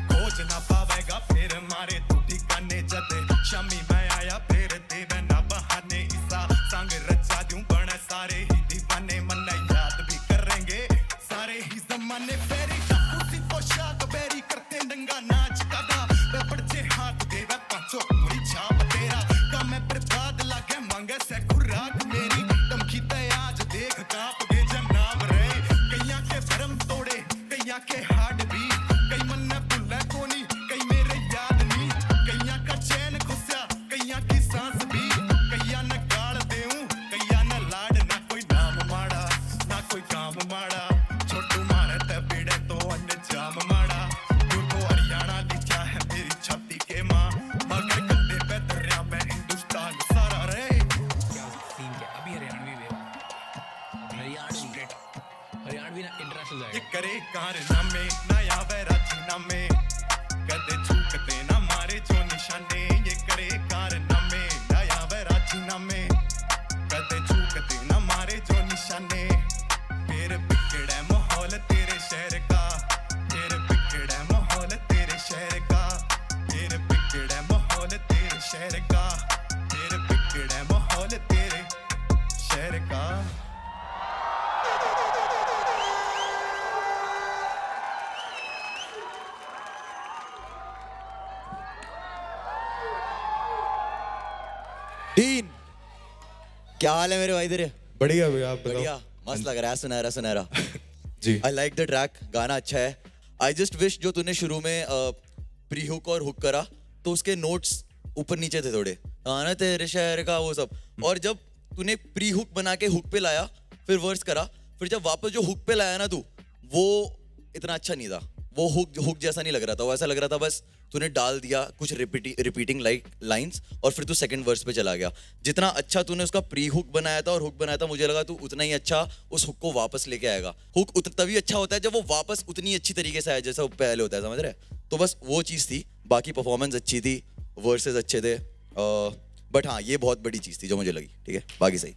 खोज ना पावेगा फिर मारे तू ठिकाने। जद शामी मैं आया फिर देवे ना बहाने। ईसा संग रचा दूं बने सारे ही दीवाने। मन याद भी करेंगे सारे ही जमाने। फेरी टापू सी पोशाक बेरी करते नंगा नाच कागा। वे पड़चे हाथ देवे पांचों मुड़ी छाप तेरा। का मैं बर्बाद लागे मांगे से खुराक मेरी। धमकी ते आज देख कांप गए जनाब रे। कईया के भरम तोड़े, कईया के हार्ट बीट। कई मन ने भुला कोनी, कई मेरे याद नहीं। कईया का चैन खुस्या, कईया की सांस भी। कईया ने गाल देऊं, कईया ने लाड। ना कोई नाम माड़ा, ना कोई काम माड़ा। छोटू मारे ते बिड़े तो अन्य जाम माड़ा। तू तो हरियाणा लिखा है मेरी छाती के माँ। मगर कंधे पे दरिया में हिंदुस्तान सारा रे। ये करे कारनामे ना आवे राजीनामे, कदे चूकते ना मारे जो निशाने। ये करे कारनामे ना आवे राजीनामे, कदे चूक डीन, क्या हाल है मेरे भाई तेरे? बढ़िया भैया, आप बताओ। बढ़िया, मस्त लग रहा है, सुनहरा सुनहरा। जी। आई लाइक द ट्रैक, गाना अच्छा है। आई जस्ट विश जो तूने शुरू में प्री हुक और हुक करा तो उसके नोट्स ऊपर नीचे थे थोड़े, आना तेरे शहर का वो सब। और जब तूने प्री हुक बना के हुक पे लाया, फिर वर्स करा, फिर जब वापस जो हुक पे लाया ना तू, वो इतना अच्छा नहीं था। वो हुक जैसा नहीं लग रहा था, वो ऐसा लग रहा था बस तूने डाल दिया कुछ रिपीटिंग लाइंस और फिर तू सेकंड वर्स पे चला गया। जितना अच्छा तूने उसका प्री हुक बनाया था और हुक बनाया था, मुझे लगा तू उतना ही अच्छा उस हुक को वापस लेके आएगा। हुक तभी अच्छा होता है जब वो वापस उतनी अच्छी तरीके से आए जैसा वो पहले होता है, समझ रहे? तो बस वो चीज़ थी। बाकी परफॉर्मेंस अच्छी थी, वर्सेस अच्छे थे, बट हाँ ये बहुत बड़ी चीज़ थी जो मुझे लगी। ठीक है, बाकी सही।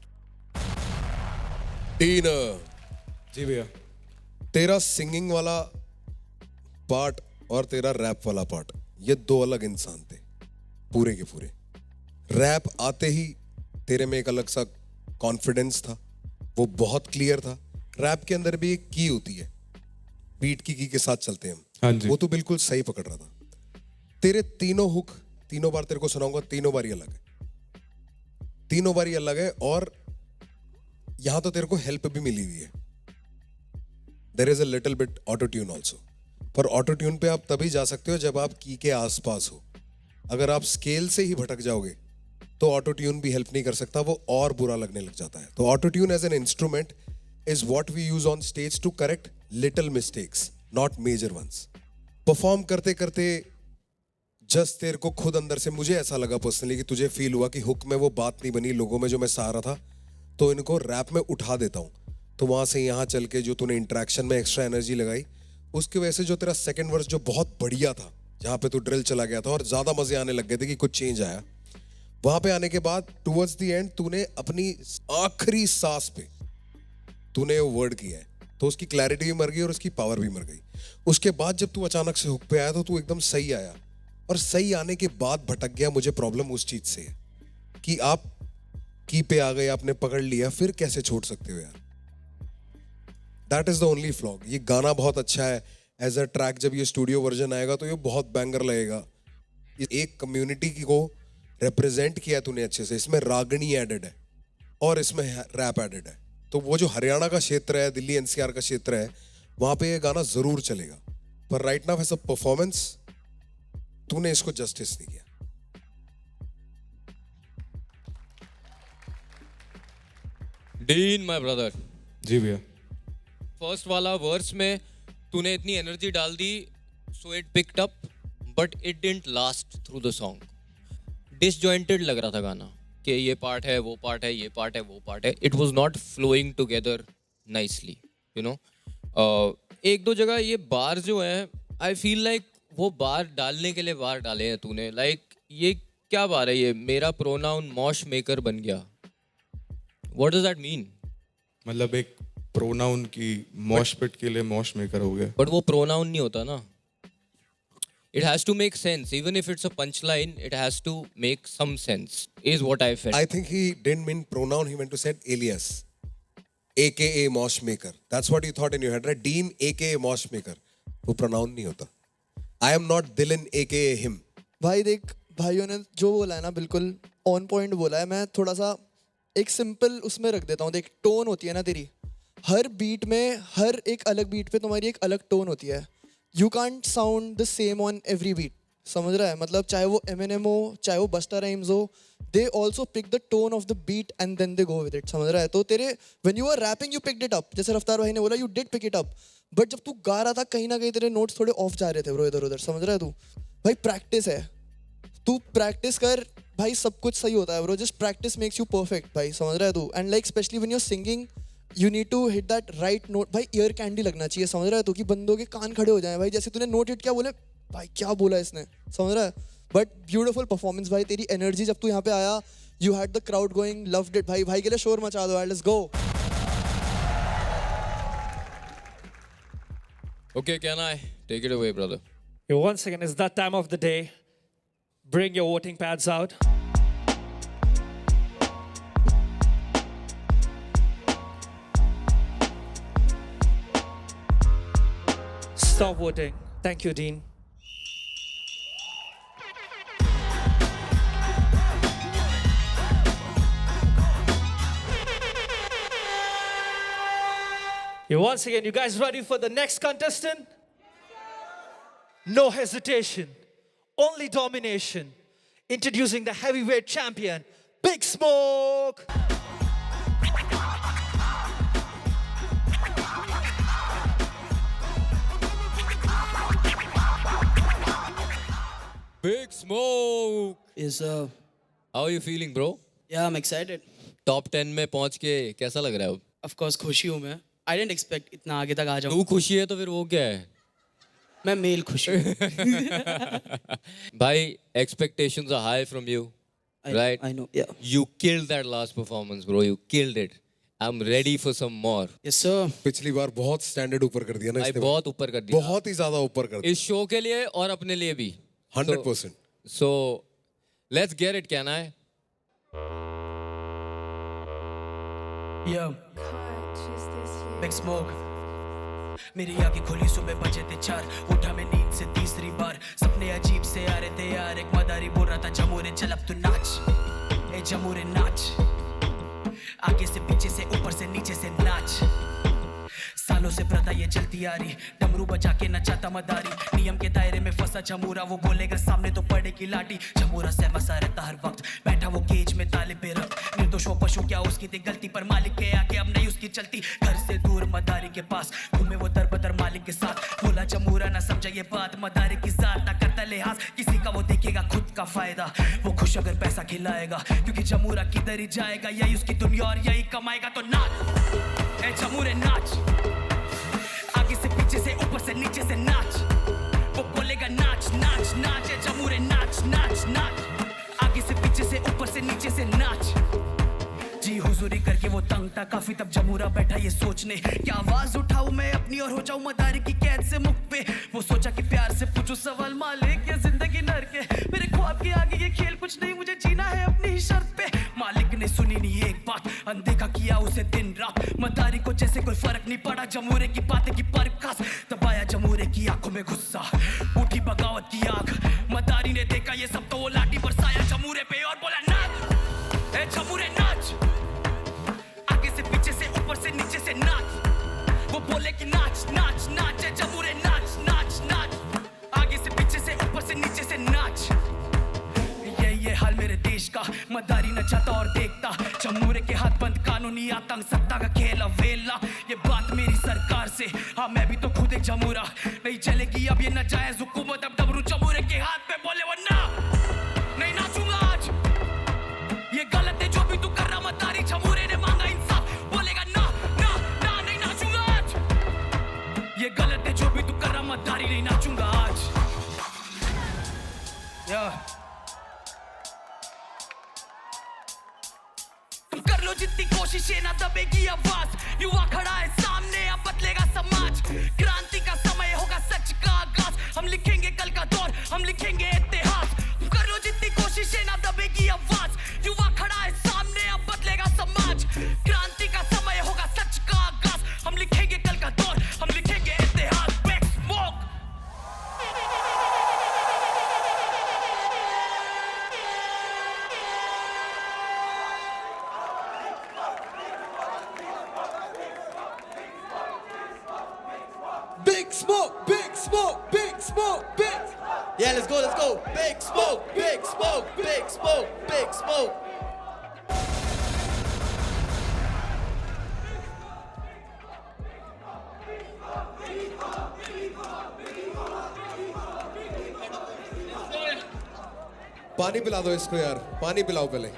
डीन, जी भैया। तेरा सिंगिंग वाला पार्ट और तेरा रैप वाला पार्ट, ये दो अलग इंसान थे पूरे के पूरे। रैप आते ही तेरे में एक अलग सा कॉन्फिडेंस था, वो बहुत क्लियर था। रैप के अंदर भी एक की होती है, बीट की के साथ चलते हैं हम। हाँ जी। वो तो बिल्कुल सही पकड़ रहा था। तेरे तीनों हुक, तीनों बार तेरे को सुनाऊंगा, तीनों बार ही अलग है, तीनों बार ही अलग है। और यहां तो तेरे को हेल्प भी मिली हुई है। There is a little bit auto tune also, पर ऑटो ट्यून पे आप तभी जा सकते हो जब आप की के आसपास हो। अगर आप स्केल से ही भटक जाओगे तो ऑटो ट्यून भी हेल्प नहीं कर सकता, वो और बुरा लगने लग जाता है। तो auto tune as an instrument is what we use on stage to correct little mistakes, not major ones. Perform करते करते जस्ट तेरे को खुद अंदर से, मुझे ऐसा लगा पर्सनली कि तुझे फील हुआ कि हुक में वो बात नहीं बनी लोगों में जो मैं चाह रहा था, तो इनको रैप में उठा देता हूँ। तो वहां से यहाँ चल के जो तूने इंटरेक्शन में एक्स्ट्रा एनर्जी लगाई, उसकी वजह से जो तेरा सेकंड वर्स जो बहुत बढ़िया था, जहाँ पे तू ड्रिल चला गया था और ज्यादा मजे आने लग गए थे कि कुछ चेंज आया, वहां पे आने के बाद टुवर्ड्स द एंड तूने अपनी आखिरी सांस पे तूने वो वर्ड किया है, तो उसकी क्लैरिटी भी मर गई और उसकी पावर भी मर गई। उसके बाद जब तू अचानक से हुक पे आया तो तू एकदम सही आया, और सही आने के बाद भटक गया। मुझे प्रॉब्लम उस चीज से है कि आप की पे आ गए, आपने पकड़ लिया, फिर कैसे छोड़ सकते हो यार? That is the only flog. ये गाना बहुत अच्छा है एज अ ट्रैक, जब ये स्टूडियो वर्जन आएगा तो ये बहुत बैंगर लगेगा। एक कम्युनिटी को रिप्रेजेंट किया तूने अच्छे से, इसमें रागनी एडेड है और इसमें रैप एडेड है। तो वो जो हरियाणा का क्षेत्र है, दिल्ली एनसीआर का क्षेत्र है, वहां पे ये गाना जरूर चलेगा। पर right now as a performance तूने इसको जस्टिस नहीं किया। डीन माय ब्रदर, जी भैया। फर्स्ट वाला वर्स में तूने इतनी एनर्जी डाल दी, so it picked up, but it didn't last through the song. Disjointed लग रहा था गाना कि ये पार्ट है, वो पार्ट है, ये पार्ट है, वो पार्ट है। It was not flowing together nicely, you know. एक दो जगह ये बार जो है, आई फील लाइक वो बार डालने के लिए बार डाले हैं तूने। लाइक ये क्या बार है, ये मेरा प्रोनाउन मॉश मेकर बन गया। What does that mean? मतलब एक प्रोनाउन की मॉश पिट के लिए मॉश मेकर हो गया। बट वो प्रोनाउन नहीं होता ना। It has to make sense. Even if it's a punchline, it has to make some sense, is what I felt. I think he didn't mean pronoun, he meant to say alias. AKA Mosh Maker. That's what you thought in your head, right? Dean AKA Mosh Maker. वो pronoun नहीं होता. I am not Dylan AKA him. भाई देख, भाइयों ने जो बोला है ना बिल्कुल ऑन पॉइंट बोला है। मैं थोड़ा सा एक सिंपल उसमें रख देता हूँ। देख, टोन होती है ना तेरी, हर बीट में, हर एक अलग बीट पे तुम्हारी एक अलग टोन होती है। You can't sound the same on every beat, समझ रहा है? मतलब चाहे वो Eminem हो, चाहे वो बस्टा राइम्स हो, they also pick the tone of the beat and then they go with it, समझ रहा है? तो तेरे when you are rapping you picked it up, जैसे रफ्तार भाई ने बोला you did pick it up, but जब तू गा रहा था कहीं ना कहीं तेरे नोट्स थोड़े ऑफ जा रहे थे ब्रो, इधर उधर, समझ रहा है? तू भाई प्रैक्टिस है, तू प्रैक्टिस कर भाई, सब कुछ सही होता है bro. Just practice makes you perfect भाई, समझ रहा है तू? And like specially when you are singing you need to hit that right note भाई। ईयर कैंडी लगना चाहिए, समझ रहा है तू? कि बंदों के कान खड़े हो जाए भाई, जैसे तूने नोट हिट किया, बोले भाई क्या बोला इसने, समझ रहा है? बट ब्यूटीफुल परफॉर्मेंस भाई, तेरी एनर्जी जब तू यहाँ पे आया, you had the crowd going, loved it भाई। भाई के लिए शोर मचा दो, let's go. Okay, can I take it away, brother? Yo, once again, it's that time of the day. Bring your voting pads out. Stop voting. Thank you, Dean. Yeah, once again, you guys ready for the next contestant? No hesitation, only domination. Introducing the heavyweight champion, Big Smoke. Big Smoke. Yes, How are you feeling, bro? yeah, I'm excited. Top 10 में पहुंच के कैसा लग रहा है अब? Of course, खुशी हूँ मैं. I didn't expect इतना आगे तक आ जाऊँ. तू खुशी है तो फिर वो क्या है? मैं मेल खुशी हूँ. भाई, expectations are high from you, right? I know. Yeah. You killed that last performance, bro. You killed it. I'm ready for some more. Yes, sir. पिछली बार बहुत स्टैंडर्ड ऊपर कर दिया ना भाई इसने बार। बहुत ऊपर कर दिया. बहुत ही ज्यादा ऊपर कर दिया इस शो के लिए और अपने लिए भी. 100%। So, let's get it, can I? Yeah. Big Smoke. मेरी आंखें खुली सुबह बजे थे 4. उठा मैं नींद से तीसरी बार. सपने अजीब से आ रहे थे यार. एक मदारी बोल रहा था जमूरे चल अब तू नाच. ए जमूरे नाच. आगे से पीछे से ऊपर से नीचे से नाच. सालों से प्रथा ये चलती आ रही. डमरू बजा के नचाता मदारी. नियम के दायरे में फंसा जमूरा. वो बोलेगा सामने तो पड़ेगी लाठी. जमूरा सहमा सा रहता हर वक्त. बैठा वो केज में ताले पे रख. निर्दोष वो पशु क्या उसकी थी गलती पर मालिक के आगे अब नहीं उसकी चलती. घर से दूर मदारी के पास घूमे वो दर बदर मालिक के साथ. बोला जमूरा ना समझा ये बात. मदारी की जात ना करता लिहाज किसी का. वो देखेगा खुद का फायदा. वो खुश अगर पैसा खिलाएगा क्योंकि जमूरा किधर ही जाएगा. यही उसकी दुनिया और यही कमाएगा. तो नाच ए जमूरे नाच. आगे से पीछे से ऊपर से नीचे से नाच. वो बोलेगा नाच नाच नाच. ए जमूरे नाच नाच नाच. आगे से पीछे से ऊपर से नीचे से नाच. जी हुजूरी करके वो तंग था काफी. तब जमूरा बैठा ये सोचने क्या आवाज उठाऊं मैं अपनी और हो जाऊं मदारी की कैद से मुक्त पे. वो सोचा कि प्यार से पूछूं सवाल मालिक ये जिंदगी नर के. मेरे ख्वाब के आगे ये खेल कुछ नहीं. मुझे जीना है अपनी ही शर्त पे. मालिक ने सुनी नहीं एक बात. अनदेखा किया उसे दिन रात. मदारी को जैसे कोई फर्क नहीं पड़ा. जमूरे की बातें की पर खास. दबाया जमूरे की आंखों में गुस्सा. उठी बगावत की आग. मदारी ने देखा ये सब तो वो लाठी बरसाया जमूरे पे और बोला नाच ए जमूरे नाच. आगे से पीछे से ऊपर से नीचे से नाच. वो बोले कि नाच नाच नाच. ए जमूरे नाच नाच नाच. आगे से पीछे से ऊपर से नीचे से नाच. ये हाल मेरे देश का. मदारी नचाता और देखता. जमूरे के हाथ बंद कानूनी आतंक सत्ता का खेल अवेला. ये बात मेरी सरकार से. हाँ मैं भी तो खुद एक जमूरा. नहीं चलेगी अब ये नाजायज हुकूमत. अब डमरू जमूरे के हाथ पे बोले वरना नहीं नाचूंगा आज. ये गलत है जो भी तू कर रहा मदारी. जमूरे ने मांगा इंसाफ. बोलेगा ना ना ना नहीं नाचूंगा आज. ये गलत है जो भी तू कर रहा मदारी. नहीं नाचूंगा आज. कर लो जितनी कोशिशें ना दबेगी आवाज. युवा खड़ा है सामने अब बदलेगा समाज. क्रांति का समय होगा सच का आगाज. हम लिखेंगे कल का दौर हम लिखेंगे इतिहास. कर लो जितनी कोशिशें ना दबेगी आवाज. युवा खड़ा है सामने अब बदलेगा समाज. क्रांति का समय होगा सच का आगाज. हम लिखेंगे कल का दौर हम लिखेंगे इतिहास. Big Smoke. Big Smoke, Big Smoke, Big Smoke, Big. Yeah, let's go, let's go. Big Smoke, Big Smoke, Big Smoke, Big Smoke. पानी पिला दो इसको यार. पानी पिलाओ पहले.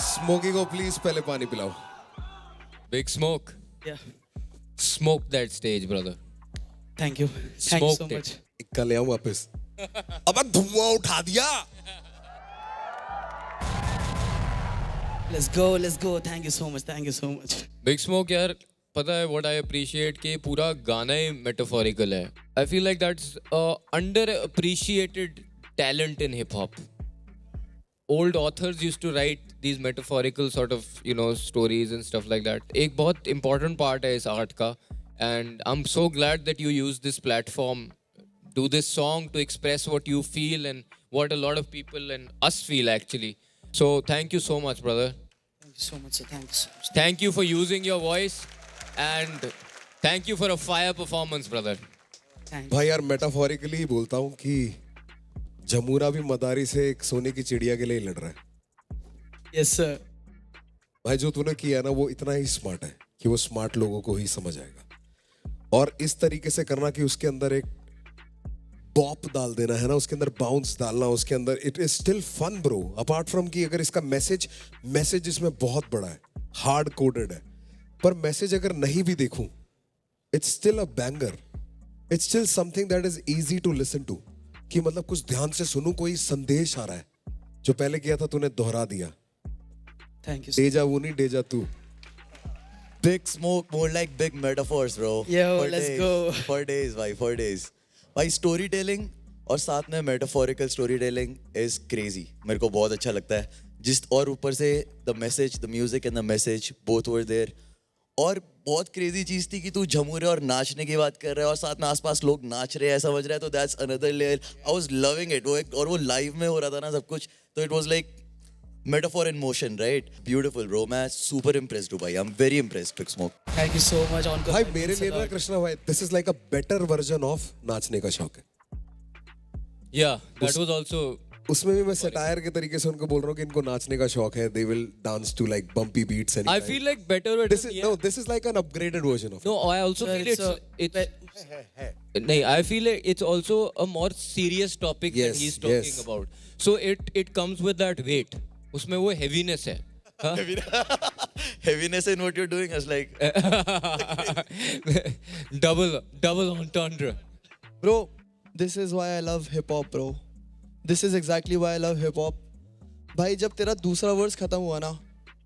स्मोकी को प्लीज पहले पानी पिलाओ. Big Smoke. Yeah. Smoke that stage, brother. Thank you. Thank you so Smoked it. much. इक्का ले आऊं वापस. अब धुआं उठा दिया. Let's go, let's go. Thank you so much. Thank you so much. Big Smoke यार, पता है what I appreciate कि पूरा गाना ही metaphorical है. I feel like that's underappreciated talent in hip hop. Old authors used to write these metaphorical sort of, you know, stories and stuff like that. एक बहुत important part है इस art का. And I'm so glad that you use this platform, do this song to express what you feel and what a lot of people and us feel actually. So thank you so much, brother. so much, sir. Thank you so much. Thank you for using your voice, and thank you for a fire performance, brother. Thank you. भाई यार metaphorically बोलता हूँ कि जमूरा भी मदारी से एक सोने की चिड़िया के लिए लड़ रहा है। Yes, sir. भाई जो तूने किया ना वो इतना ही स्मार्ट है कि वो स्मार्ट लोगों को ही समझ आएगा। और इस तरीके से करना कि उसके अंदर एक पॉप डाल देना है ना, उसके अंदर बाउंस डालना, उसके अंदर it is still fun bro. Apart from कि अगर इसका मैसेज इसमें बहुत बड़ा है, हार्ड कोडेड है, पर मैसेज अगर नहीं भी देखूं, it's still a banger, it's still something that is easy to listen to. कि मतलब कुछ ध्यान से सुनूं, कोई संदेश आ रहा है। जो पहले किया था तूने दोहरा दिया। Thank you, sir. डेजा वो नहीं डेजा तू। Big smoke, more like big metaphors, bro. Yo, For let's days, go. For days, भाई, for days. भाई स्टोरी टेलिंग और साथ में metaphorical story telling is crazy. मेरे को बहुत अच्छा लगता है। और ऊपर से the message, the music and the message both were there. और बहुत क्रेजी चीज थी कि तू झमूरे और नाचने की बात कर रहा है और साथ में आसपास लोग नाच रहे हैं, समझ रहा है, तो that's another layer. I was loving it. और वो लाइव में हो रहा था ना सब कुछ, तो it was like metaphor in motion, right? Beautiful, bro. मैं super impressed हूँ भाई. I'm very impressed, Big Smoke. Thank you so much. On भाई मेरे लिए ना कृष्णा भाई, this is like a better version of नाचने का शौक है। Yeah, that was also. उसमें भी मैं सटायर के तरीके से उनको बोल रहा हूँ कि इनको नाचने का शौक है। They will dance to like bumpy beats and. I feel like better. This is like an upgraded version of. No, I also Sir, feel it's. No, I feel like it's also a more serious topic Yes, that he's talking yes. about. So it comes with that weight. उसमें वो heaviness है. Huh? Heaviness in what you're doing is like. double entendre. Bro, this is why I love hip hop, bro. This is exactly why I love hip hop. भाई जब तेरा दूसरा verse खत्म हुआ ना,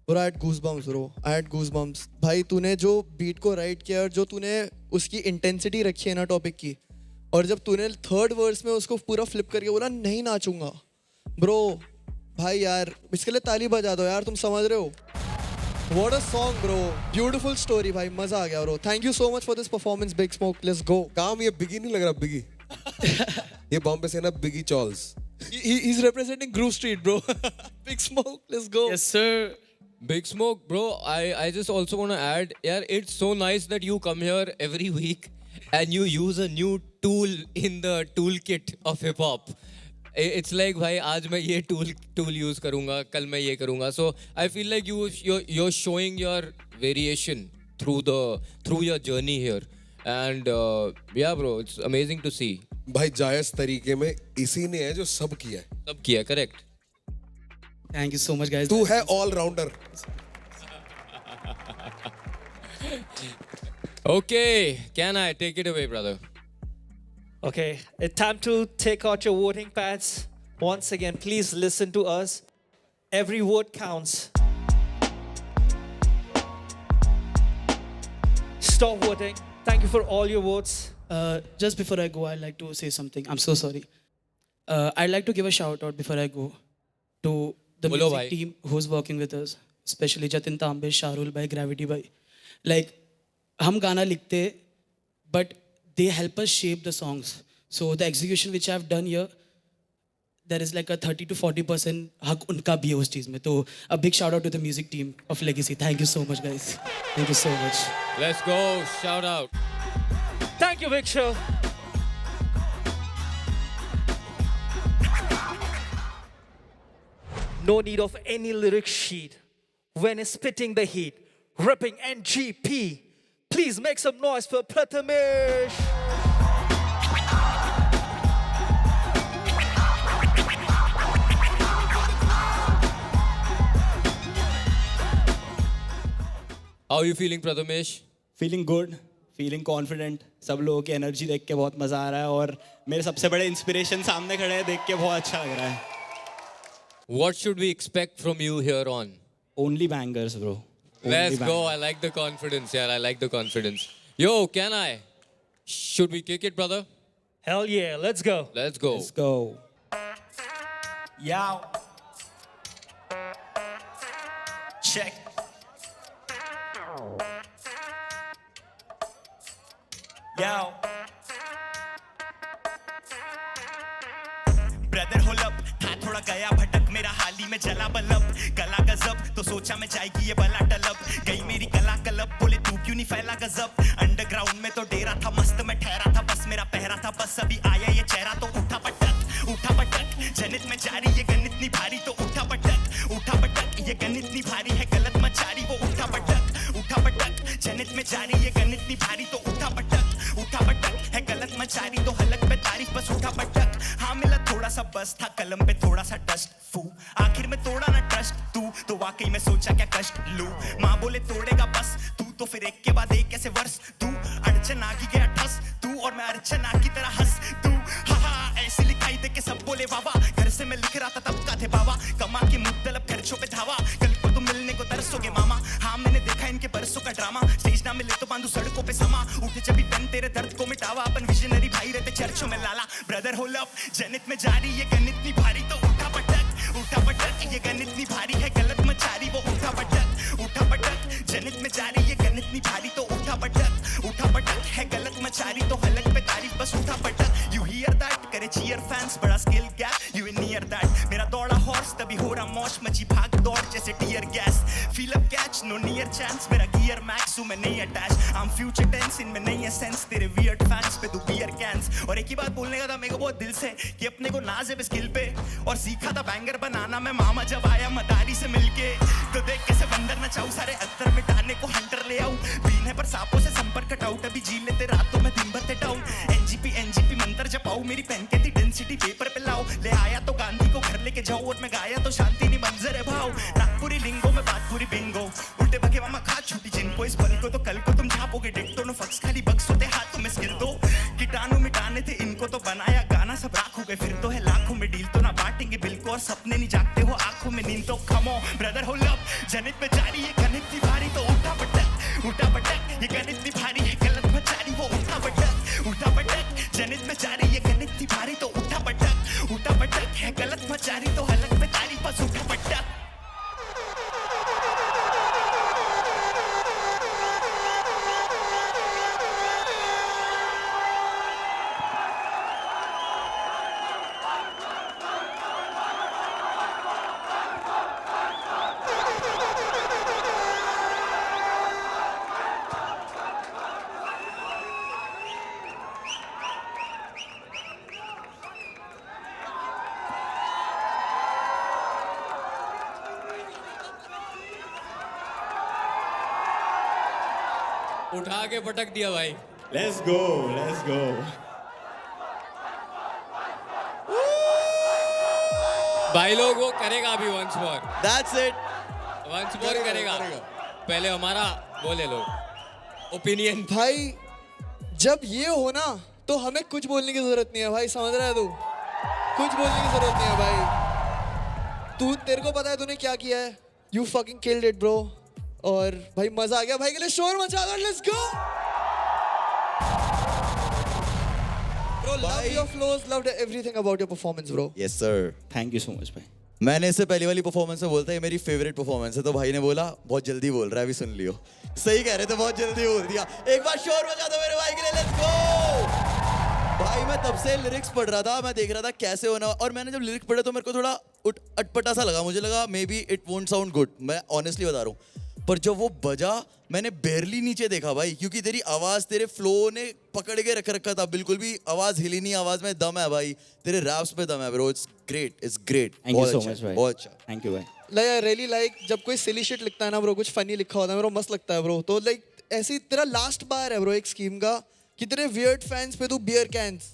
bro, I had goosebumps, bro. I had goosebumps. भाई तूने जो बीट को राइट किया और जो तूने उसकी इंटेंसिटी रखी है ना टॉपिक की, और जब तूने थर्ड वर्स में उसको पूरा फ्लिप करके बोला नहीं नाचूंगा, ब्रो भाई यार इसके लिए ताली बजा दो यार, तुम समझ रहे हो? What a song, bro. Beautiful story, भाई मजा आ गया, bro. Thank you so much for this performance, Big Smoke. Let's go. काम ये बिगी नहीं लग रहा, बिगी। ये बॉम्बे से ना बिगी chawls. He's representing Groove Street, bro. Big Smoke, let's go. Yes, sir. Big Smoke, bro. I just also want to add, yeah, it's so nice that you come here every week and you use a new tool in the toolkit of hip hop. It's like, भाई आज मैं ये tool use करूँगा, कल मैं ये करूँगा. So I feel like you're showing your variation through your journey here, and yeah, bro, it's amazing to see. भाई जायज तरीके में इसी ने है जो सब किया है। सब किया, correct. Thank you so much, guys. तू है all rounder. Okay, can I take it away, brother? Okay, it's time to take out your voting pads. Once again, please listen to us. Every vote counts. Stop voting. Thank you for all your votes. Just before I go, I'd like to say something. I'm so sorry. I'd like to give a shout out before I go to the Bolo music bhai. team who's working with us, especially Jatin Tambe, Sharul bhai, Gravity bhai. Like, हम गाना लिखते, but they help us shape the songs. So the execution which I've done here, there is like a 30 to 40% हक उनका भी है उस चीज में. तो a big shout out to the music team of Legacy. Thank you so much, guys. Thank you so much. Let's go, shout out. Thank you, Big Show. No need of any lyric sheet when it's spitting the heat. Ripping NGP. Please make some noise for Prathamesh. How are you feeling, Prathamesh? Feeling good, feeling confident. सब लोगों की energy देख के बहुत मज़ा आ रहा है और मेरे सबसे बड़े इंस्पिरेशन सामने खड़े हैं, देख के बहुत अच्छा लग रहा है. What should we expect from you here on? Only bangers, bro. Let's go. I like the confidence. Yeah, I like the confidence. Yo, can I? Should we kick it, brother? Hell yeah, let's go. Let's go. Let's go. Yow. Check. Yow. Brother, hold up. था थोड़ा गया भटक मेरा हाल ही में जला bulb गला गजब तो सोचा मैं जाएगी ये बला टलब गई मेरी कला कलब बोले तू क्यों नहीं फैला गजब अंडरग्राउंड में तो डेरा था मस्त मैं ठहरा था बस मेरा पहरा था बस अभी आया ये चेहरा तो उठा पटक जनित में जारी ये गणित नहीं भारी तो उठा पटक ये गणित नहीं भारी है गलत मचारी वो उठा पटक जनित में जारी ये गणित नहीं भारी तो उठा पटक है गलत मचारी तो हलक पे तारीफ बस उठा पटक हाँ मिला थोड़ा सा बस था कलम पे थोड़ा सा डस्ट फू आखिर में तोड़ा ना ट्रस्ट तू तो वाकई में सोचा क्या कष्ट लू माँ बोले तोड़ेगा बस तू तो फिर एक के बाद एक कैसे वर्ष तू अड़चन आ गया ठस तू और मैं अड़चन आ की तरह हंस तू ऐसी लिखाई दे के सब बोले वावा घर से मैं लिख रहा था तब का थे बाबा कमा के मुख्तलिफ खर्चों पे धावा कल को तुम मिलने को तरसोगे मामा हाँ मैंने देखा इनके बरसों का ड्रामा स्टेज ना मिले तो बांधू सड़कों पे समा उठे जब भी पेन तेरे दर्द को मिटावा अपन विजनरी भाई रहते चर्चों में लाला ब्रदर हो लव जनित में जारी ये गणित नहीं भारी तो उठा पटक ये गणित नहीं भारी है गलत मचारी वो उठा पटक जनित में जारी ये गणित नहीं भारी तो उठा पटक है गलत मचारी तो हलक पे तारीफ बस उठा पटक यू हियर दैट करे चीयर फैंस बड़ा skill gap you in near that मेरा दौड़ा हॉर्स तभी हो रहा मौज मची भाग दौड़ जैसे tear gas feel up catch no near chance मेरा गियर मैक्स हूं मैं नहीं attach I am future tense इनमें नहीं है सेंस तेरे वियर्ड फैंस पे तू बियर कैंस और एक ही बात बोलने का था मेरे को बहुत दिल से कि अपने को नाज है स्किल पे और सीखा था बैंगर बनाना मैं मामा जब आया मदारी से मिलके तो देख कैसे बंदर नचाऊं सारे अत्तर मिटाने को हंटर ले आऊं बीन है पर सांपों से संपर्क कटाउट अभी जी लेते रातों में दिन भर डाउन एनजीपी मंत्र जपाऊं मेरी पेन कहती डेंसिटी पेपर पे लाओ ले आया तो गांधी को घर लेके जाओ और मैं गाया तो शांति नहीं मंजर है भाव नागपुरी लिंगो में बात पूरी बिंगो उल्टे भगे मामा खा छूटी जिनको इस पल को तो कल को तुम झापोगे डिक्टो नो फक्स खाली बक्स होते हाथों में स्किल दो कीटाणु मिटाने थे इनको तो बनाया गाना सब राखोगे फिर तो है लाखों में डील तो ना बांटेंगे बिल को और सपने नहीं जागते हो आंखों में नींद तो खमो ब्रदर हो लव जनित में जारी ये गणित नहीं भारी तो उठा पटक ये गणित नहीं भारी है गलत मचारी वो उठा पटक जनित में जारी ये गणित नहीं भारी तो उठा पटक है गलत मचारी तो हलक पे तारी बस उठा पटक उठा के पटक दिया भाई लेट्स गो भाई लोग वो करेगा अभी वंस मोर दैट्स इट करेगा पहले हमारा बोले लो ओपिनियन भाई जब ये हो ना तो हमें कुछ बोलने की जरूरत नहीं है भाई समझ रहा है तू कुछ बोलने की जरूरत नहीं है भाई तू तेरे को पता है तूने क्या किया है you fucking killed it bro और भाई मजा आ गया भाई के लिए शोर मचा दो let's go bro love your flows loved everything about your performance bro yes sir thank you so much भाई मैंने इससे पहली वाली परफॉर्मेंस में बोलता है ये मेरी फेवरेट परफॉर्मेंस है तो भाई ने बोला बहुत जल्दी बोल रहा है अभी सुन लियो सही कह रहे थे बहुत जल्दी बोल दिया एक बार शोर मचा दो मेरे भाई के लिए लेट्स गो भाई मैं तब से लिरिक्स पढ़ रहा था मैं देख रहा था कैसे होना और मैंने जब लिरिक्स पढ़े तो मेरे को थोड़ा अटपटा सा लगा मुझे लगा may be it won't sound good मैं ऑनेस्टली बता रहा हूँ पर जब वो बजा मैंने बेरली नीचे देखा भाई क्योंकि तेरी आवाज तेरे फ्लो ने पकड़ के रखा था बिल्कुल भी आवाज हिली नहीं आवाज में दम है भाई तेरे रैप्स पे दम है bro it's great thank you so much भाई बहुत अच्छा थैंक यू भाई लाइक आई रियली लाइक जब कोई सिली शिट लिखता है ना ब्रो कुछ फनी लिखा होता है मेरे को मस्त लगता है ब्रो तो लाइक ऐसी तेरा लास्ट बार है ब्रो एक स्कीम का कि तेरे वियर्ड फैंस पे तू beer cans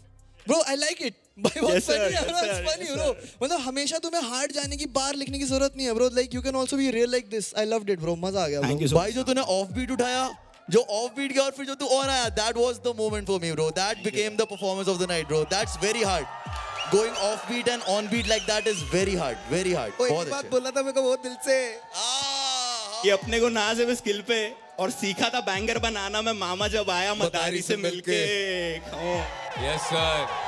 bro I like it भाई बहुत फनी है ब्रो इट्स फनी ब्रो मतलब हमेशा तुम्हें हार्ड जाने की बार लिखने की जरूरत नहीं है bro like you can also be real like this I loved it bro मजा आ गया ब्रो भाई जो तूने ऑफ बीट उठाया जो ऑफ बीट गया और फिर जो तू ऑन आया that was the moment for me bro that became the performance of the night bro that's very hard going off beat and on beat like that is very hard बहुत एक बात बोलना था मेरे को बहुत दिल से ये अपने को नाज है स्किल पे और सीखा था बैंगर बनाना मैं मामा जब आया मदारी से मिलके yes sir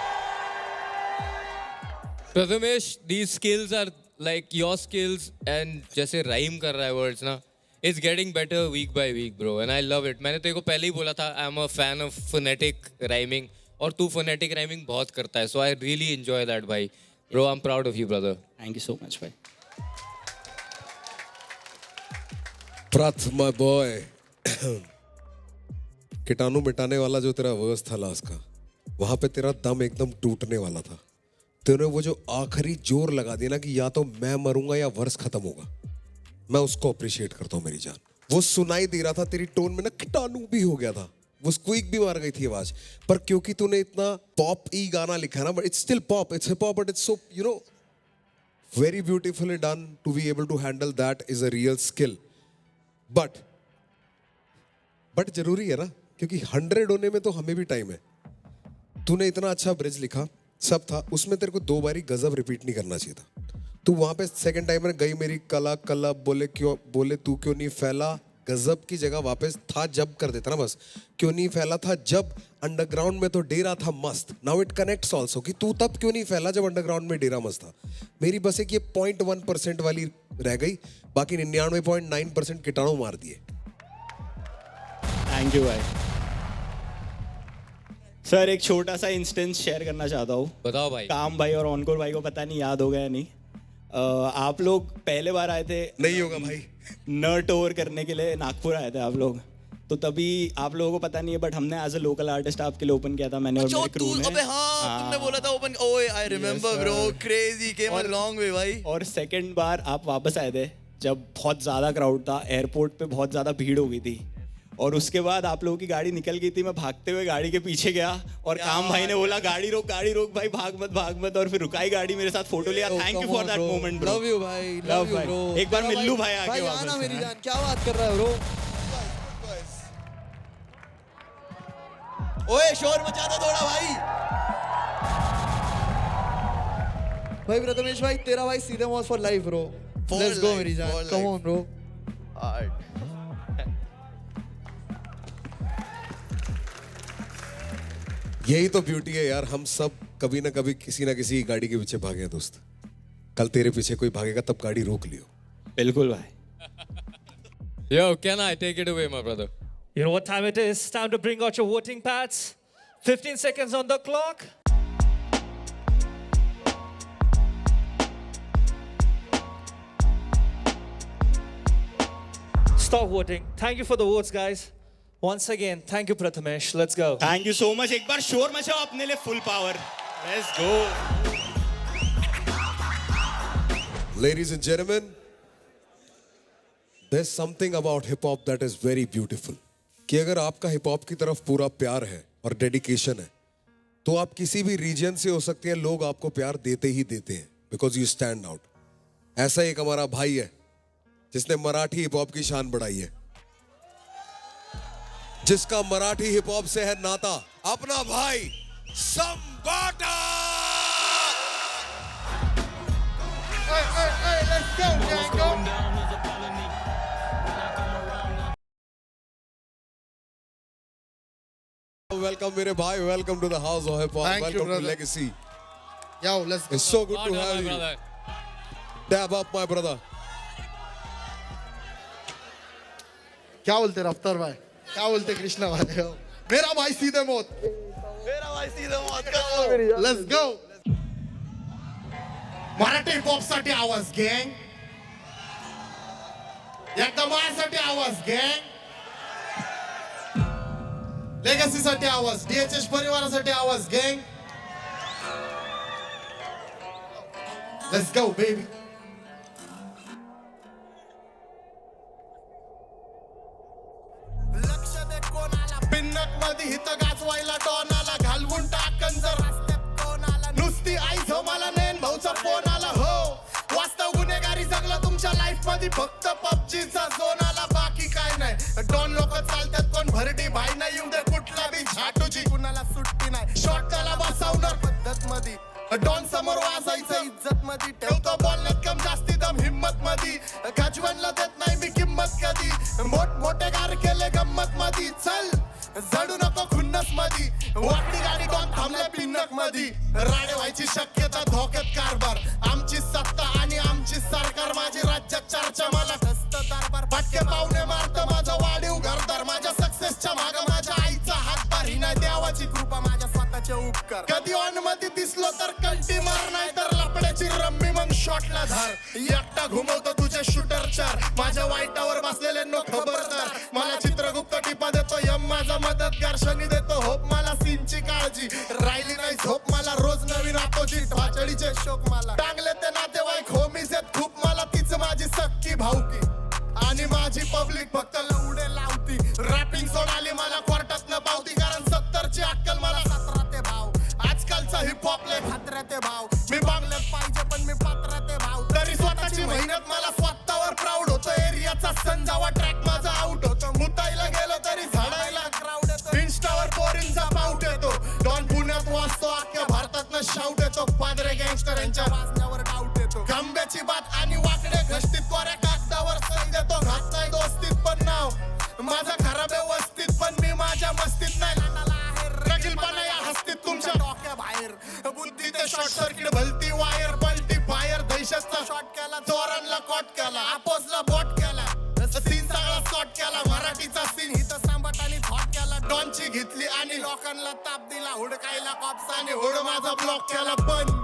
Prathamesh these skills are like your skills and जैसे राइम कर रहा है वर्ड्स ना it's getting better week by week bro and I love it मैंने तेरे को पहले ही बोला था I'm a fan of phonetic rhyming और तू phonetic rhyming बहुत करता है so I really enjoy that भाई Bro, I'm proud of you, brother. Thank you so much, bhai. Prath, my boy. कीटाणु मिटाने वाला जो तेरा वर्स था लास्ट का, वहां पे तेरा दम एकदम टूटने वाला था. तूने वो जो आखिरी जोर लगा दिया ना कि या तो मैं मरूंगा या वर्स खत्म होगा, मैं उसको अप्रिशिएट करता हूँ मेरी जान. वो सुनाई दे रहा था तेरी टोन में ना, कीटाणु भी हो गया था, वो स्क्वीक भी मार गई थी आवाज. पर क्योंकि तूने इतना पॉप ई गाना लिखा है ना, but it's still pop, it's hip hop, but it's so you know very beautifully done. To be able to handle that is a real skill. But जरूरी है ना, क्योंकि 100 होने में तो हमें भी टाइम है. तूने इतना अच्छा ब्रिज लिखा, सब था उसमें, तेरे को 2 बारी गजब रिपीट नहीं करना चाहिए था. तू वहां पे सेकंड टाइम में गई मेरी कला कला बोले तू क्यों नहीं फैला, गजब की जगह वापस था जब कर देता ना बस. क्यों नहीं फैला था जब अंडरग्राउंड में तो डेरा था मस्त. नाउ इट कनेक्ट्स ऑल्सो कि तू तब क्यों नहीं फैला जब अंडरग्राउंड में डेरा मस्त था. मेरी बस एक ये 0.1% वाली रह गई, बाकी 99.9% कीटाणु मार दिए. थैंक यू भाई. सर एक छोटा सा इंस्टेंस शेयर करना चाहता हूँ. बताओ भाई. काम भाई और ऑनकोर भाई को पता नहीं याद होगा या नहीं. आप लोग पहले बार आए थे, नहीं होगा भाई, नर्ट टूर करने के लिए नागपुर आए थे आप लोग. तो तभी आप लोगों को पता नहीं है, बट हमने एज अ लोकल आर्टिस्ट आपके लिए ओपन किया था, मैंने और मेरे क्रू ने. अबे हाँ, तुमने बोला था ओपन. ओए I remember bro, crazy, came a long way भाई. और सेकंड बार आप वापस आए थे जब बहुत ज़्यादा क्राउड था, एयरपोर्ट पे बहुत ज़्यादा भीड़ हो गई थी. और उसके बाद आप लोगों की गाड़ी निकल गई थी, मैं भागते हुए गाड़ी के पीछे गया और काम भाई ने बोला गाड़ी रोक भाई, भाग मत. और फिर रुकाई गाड़ी, मेरे साथ फोटो लिया. Thank you for that moment bro. Love you भाई, लव यू ब्रो. एक बार मिल्लू भाई आके वापस आना मेरी जान, क्या बात कर रहा है ब्रो. ओए शोर मचा दो थोड़ा भाई. भाई प्रथमेश भाई, तेरा भाई सीधे मौज for life bro. Let's go मेरी जान, कम ऑन ब्रो. यही तो ब्यूटी है यार, हम सब कभी ना कभी किसी ना किसी गाड़ी के पीछे भागे हैं दोस्त. कल तेरे पीछे कोई भागेगा तब गाड़ी रोक लियो. बिल्कुल भाई. Yo, can I take it away, my brother? You know what time it is? Time to bring out your voting pads. 15 seconds on the clock. Stop voting. Thank you for the votes, guys. Once again, thank you, Prathamesh. Let's go. Thank you so much. एक बार शोर मचाओ अपने लिए, full power. Let's go. Ladies and gentlemen, there's something about hip hop that is very beautiful. कि अगर आपका hip hop की तरफ पूरा प्यार है और डेडिकेशन है, तो आप किसी भी रीजन से हो सकते हैं, लोग आपको प्यार देते ही देते हैं, बिकॉज यू स्टैंड आउट. ऐसा एक हमारा भाई है जिसने मराठी हिप हॉप की शान बढ़ाई है, जिसका मराठी हिप हॉप से है नाता, अपना भाई संबाटा. Let's go, Django. Welcome मेरे भाई, welcome to the house of hip hop. Thank you, welcome to brother. Legacy. Yo, let's go. It's so good God, to my have you. brother. Dab up my brother. क्या बोलते रफ्तार भाई, क्या बोलते कृष्णा भाई. मेरा भाई सीधे मौत. मेरा भाई सीधे मौत का. Let's go. Marathi hip hop साठी आवाज गँग, एकदा माझ्यासाठी आवाज गँग, लेगसी साठी आवाज, डीएचएस परिवारासाठी आवाज गँग. Let's go baby. लक्ष दे कोणाला, पिन्नक मध्ये हित गाजवायला डॉनाला, घालवून टाकन जर नुसती आई झोमाला, नेन भाऊचा फोन आला. हो वास्तव गुन्हेगारी जगला तुमच्या लाईफ मध्ये, फक्त पबजीचा झोन आला, बाकी काय नाही. डॉन लोक चालतात कोण भरडी भाई नाही, येऊ दे कुठला बी झाटूची, कुणाला सुट्टी नाही. शॉर्ट त्याला बसवणार पद्धत मध्ये, डॉन समोर वाजायचं इज्जत मध्ये, ठेवतो बोलण्यात कम जास्ती दम हिम्मत मध्ये, खाजवणला देत नाही मी किंमत कधी, मोठे गार केले गंमत मध्ये. चल जडू नको खुन्नस मध्ये, वाकडी गाडी डॉन थांबल्या पिन्नक मध्ये, राडे व्हायची शक्यता धोक्यात कारभार, आमची सत्ता आणि आमची सरकार, माझी राज्यात चर्चा मला दस्त दरबार, फटके पावणे मारत माझं वाढीव घरदार, माझ्या सक्सेसच्या माग माझ्या आईचा हातभार, ही नाही देवाची कृपा, माझ्या स्वतःची देवाचे उपकार. कधी ऑन मध्ये दिसलो तर कंटी मार, नाही तर लपड्याची रम्मी मग शॉटला धार. एकटा घुमवतो तुझे शूटर चार, माझ्या वाईटावर बसलेले नो खबरदार. मला चित्रगुप्त टिपा देतो यम माझा मदतगार. शनी देतो होप मला सीनची काळजी, राहिली नाही झोप मला रोज नवीन अपोजिट. वाचडीचे शोक मला टांगले ते नातेवाईक होमीज आहेत खूप, मला तीच माझी सक्की भाऊकी. आणि माझी पब्लिक फक्त लवडे लावती. रॅपिंग सोडाली मला कोर्टात न पावती, कारण 70ची अक्कल मला 17 ते भाव. आजकालचा हिप हॉप लय खात्र्या ते भाव. मी बांगल्यात पाहिजे पण मी पात्रा ते भाव. तरी स्वतःची मेहनत मला स्वतःवर प्राऊड होतं. एरियाचा संजावा ट्रॅक माझा आउट होतो. मुताईला गेलो तरी झाडायला क्राऊड येतो. इंस्टावर पोरींचा पाऊट येतो. डॉन पुण्यात वाचतो, अख्ख्या भारतात शाऊट येतो. पादरे गँगस्टर यांच्या वाजण्यावर डाऊट येतो. खांब्याची बात आणि वाकडे घष्टीत कोऱ्या कागदावर सही देतो. घात नाही दोस्तीत पण नाव माझा खराब व्यवस्थित, पण मी माझ्या मस्तीत नाही. रगीलपणा या हस्तीत तुमच्या डोक्या बाहेर. बुद्धी ते शॉर्ट सर्किट भलती वायर, पलटी फायर. दहशतचा शॉट केला, चोरांना कॉट केला, अपोजला बॉट केला. सीन सगळा शॉट केला, मराठीचा सीन हिथं सांबाट आणि थॉट केला. डॉनची घेतली आणि लोकांना ताप दिला. हुडकायला कॉप्स आणि हुड माझा ब्लॉक केला, पण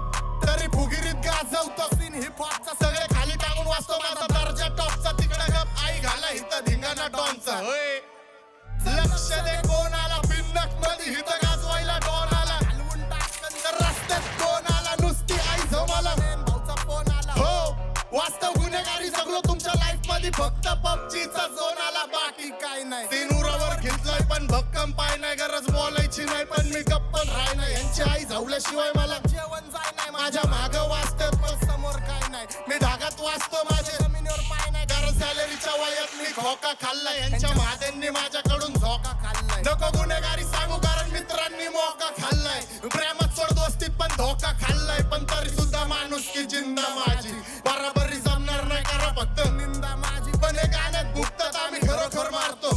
तरी फुगिरीत गाजवतो सीन हिप हॉपचा. सगळे खाली टाकून वाचतो माझा दर्जा टॉपचा. तिकडे गप आई घाला हिथं धिंगाणा डॉनचा. लक्ष दे कोण आला पिन्नक मध्ये हिथं गाजवायला डॉन आला. हलवून टाकन तर रस्त्यात कोण आला, नुसती आई जमाला. भाऊचा फोन आला हो, वास्तव गुन्हेगारी सगळं तुमच्या लाईफ मध्ये. फक्त पबजीचा झोन आला, बाकी काय नाही. सिनुरावर घेतलाय पण भक्कम पाय नाही. गरज बोलायची नाही पण मी गप्पन राय नाही. यांची आई झावल्याशिवाय मला जेवण जाय नाही. माझ्या माग वाचतात पण समोर काय नाही. मी ढागात वाचतो, माझ्या जमिनीवर पाय नाही. कारण सॅलरीच्या वयात मी खोका खाल्लाय. यांच्या महादेंनी माझ्याकडून झोका खाल्लाय. नको गुन्हेगारी सांगू कारण मित्रांनी मोका खाल्लाय. प्रेमात सोड दोस्तीत पण धोका खाल्लाय. पण तरी सुद्धा माणूस की जिंदा माझी. बराबरी जमणार नाही करा फक्त निंदा माझी. पण हे गाण्यात भुकतात आम्ही खरोखर मारतो.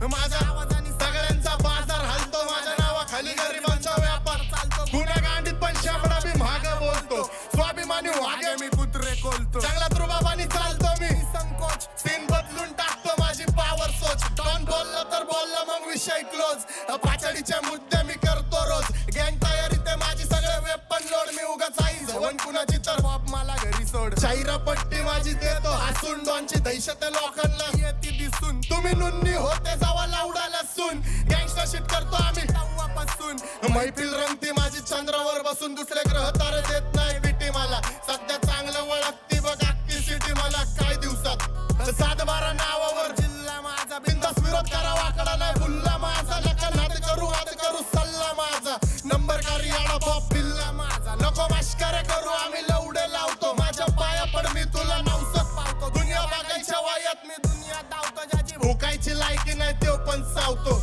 माझ्या आवाजाने सगळ्यांचा बाजार हलतो. माझ्या नावाखाली गरिबांचा व्यापार चालतो. गुन्हा गांडीत पण शाबडा मी माग बोलतो. स्वाभिमानी वागे मी कुत्रे कोलतो. चांगला रुबाबानी चालतो मी संकोच. सीन बदलून टाकतो माझी पावर सोच. डॉन बोललं तर बोललं मग विषय क्लोज. पाचडीचे मुद्दे मी करतो रोज. गँग तयारी ते माझी सगळे वेपन लोड. मी उगाच आई जवण कुणाची तर बाप मला घरी सोड. चायरा पट्टी माझी देतो हसून. डॉनची दहशत लोकांना येते दिसून. तुम्ही नुन्नी होते जावा लावडाला सून. गँगस्टर शिट करतो आम्ही तेव्हापासून. मैफिल रंगती माझी चंद्रावर बसून. दुसरे ग्रह तारे देत नाही बिटी मला. सध्या चांगलं वळखती बघ अख्खी सिटी मला. काय दिवसात 7-12 नावावर जिल्हा माझा. बिंदास विरोध करा वाकडा नाही बुल्ला माझा. नका नाद करू सल्ला माझा. नंबर कारी आडा बॉप बिल्ला माझा. नको मस्करे करू आम्ही लवडे लावतो. माझ्या पाया पड मी तुला नवसत पावतो. दुनिया बघायच्या वयात मी दुनिया धावतो. ज्याची भुकायची लायकी नाही तो पण सावतो.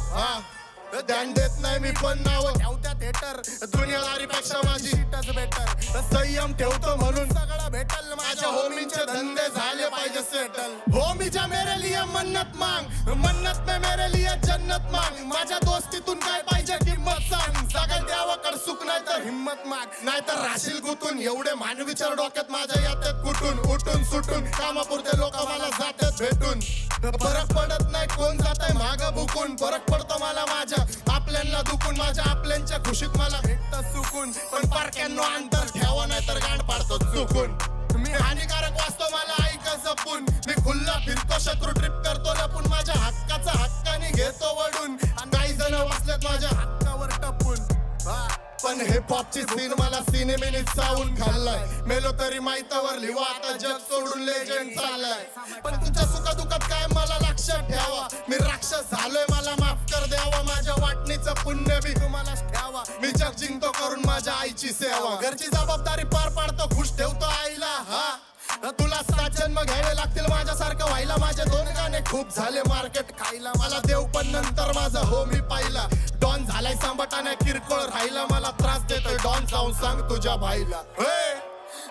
ध्यान देत नाही मी पण नाव ठेवत्या थिएटर. दुनियादारीपेक्षा माझी सीटच बेटर. संयम ठेवतो म्हणून सगळं भेटल. माझ्या होमींचे धंदे झाले पाहिजे सेटल. होमीच्या मेरे लिए मन्नत मांग. मन्नत में मेरे लिए जन्नत मांग. माझ्या दोस्तीतून काय पाहिजे किंमत सांग. सगळं देवाकड सुख नाही तर हिम्मत माग. नाहीतर राशील गुतून. एवढे मानविचार डोक्यात माझ्या येतात कुठून. उठून सुटून कामापुरते लोक मला जातात भेटून. फरक पडत नाही कोण जाताय माग बुकून. फरक पडतो मला माझ्या आपल्यांना दुखून. माझ्या आपल्यांच्या खुशीत मला भेटत सुकून. पण पारक्यांनो अंतर ठेवा नाही तर गांड पाडतो चुकून. मी हानिकारक वाचतो मला ऐक जपून. मी खुल्ला फिरतो शत्रू ट्रिप करतो लपून. माझ्या हक्काचा हक्काने घेतो वडून. काही जण बसलेत माझ्या हक्कावर टपून. पण हे पॉपची सीन मला सिनेमेनीत चावून खाल्लाय. मेलो तरी माहितावर लिवा आता जग सोडून लेजेंड चाललाय. पण तुमच्या सुखादुखात काय मला लक्षात ठेवा. मी राक्षस झालोय मला माफ कर द्यावा. माझ्या वाटणीचं पुण्य बी तुम्हालाच ठेवा. मी जग जिंकतो करून माझ्या आईची सेवा. घरची जबाबदारी पार पाडतो खुश ठेवतो आईला. तुला 7 जन्म घ्यावे लागतील माझ्यासारखं व्हायला. माझे 2 गाणे खूप झाले मार्केट खायला. मला देव पण नंतर माझा हो मी पाहिला. डॉन झालाय सांबाटाने किरकोळ राहिला. मला त्रास देतोय डॉन जाऊन सांग तुझ्या भाईला.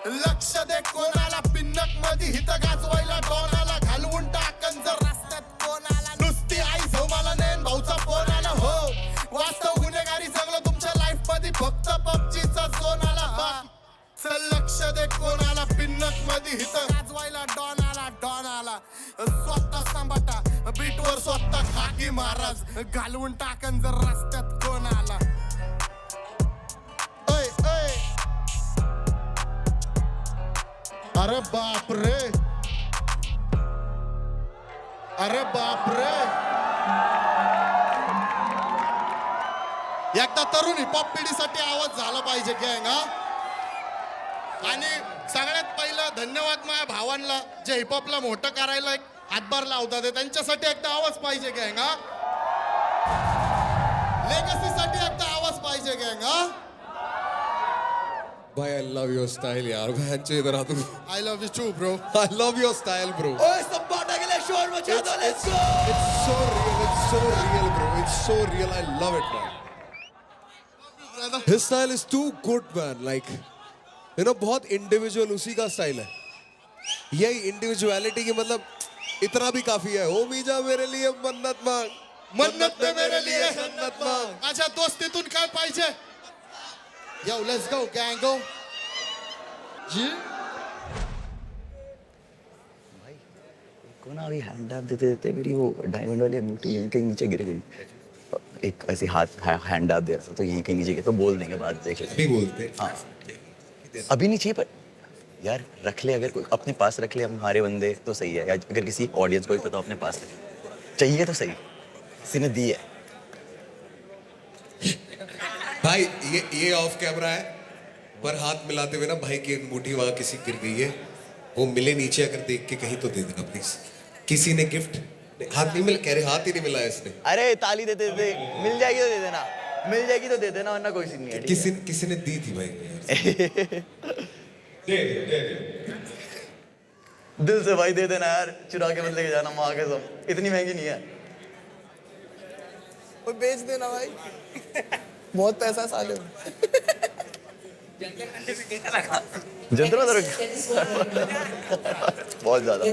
लक्ष दे कोणाला पिन्नक मध्ये हिथं गाजवायला. डॉनाला घालवून टाकन जर रस्त्यात कोण आला. नुसती आई मला नेन भाऊचा फोन आला. हो वास्तव गुन्हेगारी सगळं तुमच्या लाईफ मध्ये. फक्त पबजीचा झोन आला. लक्ष दे कोणाला पिन्नक मध्ये हिथं गाजवायला. डॉन आला स्वतः सांबाटा. बीटवर स्वतः खाकी महाराज. घालवून टाकन जर रस्त्यात कोण आला. अरे बाप रे, अरे बाप रे. एकदा तरुण हिपहॉप पिढीसाठी आवाज झाला पाहिजे गँग हा. आणि सगळ्यात पहिलं धन्यवाद माझ्या भावांना जे हिपहॉपला मोठं करायला एक हातभार लावतात, त्यांच्यासाठी एकदा आवाज पाहिजे गँग हा. लेगसीसाठी एकदा आवाज पाहिजे गँग हा. भाई आई लव योर स्टाइल यार. भाई इधर आ तू. I love you too bro. I love your style bro. ओए सब बाटा के लिए शोर मचा दो. Let's go. It's so real bro. It's so real. I love it man. His style is too good man. Like you know बहुत individual उसी का स्टाइल है. यही इंडिविजुअलिटी की मतलब इतना भी काफी है. हो मीजा मेरे लिए मन्नत मांग. मन्नत में मेरे लिए मन्नत मांग. अच्छा दोस्तीतून काय पाहिजे. Yo, let's go, gang, go. जी. को ना अभी हैंड डैब देते देते मेरी वो डायमंड वाली अंगूठी यहीं कहीं नीचे गिर गई. एक ऐसे हाथ हैंड डैब दे रहा था तो यहीं कहीं नीचे गिरा. तो बोल देंगे बाद देख लेते. अभी बोलते. हाँ अभी नहीं चाहिए पर यार रख ले. अगर कोई अपने पास रख ले हमारे बंदे तो सही है. या अगर किसी ऑडियंस को भी पता अपने पास रखे चाहिए तो सही. किसी ने दी है भाई. ये ऑफ कैमरा है पर हाथ मिलाते हुए ना भाई की अंगूठी वहां किसी गिर गई है. वो मिले नीचे अगर देख के कहीं तो दे देना प्लीज. किसी ने गिफ्ट हाथ नहीं मिला. कह रहे हाथ ही नहीं मिला इसने. अरे ताली देते देते मिल जाएगी तो दे देना. मिल जाएगी तो दे देना वरना कोई सीन नहीं है. किसी ने दी थी भाई. दिल से भाई दे देना यार. चुरा के मत लेके जाना. माँ के सब इतनी महंगी नहीं है. और बेच देना भाई. बहुत पैसा साले. जनता बहुत ज्यादा.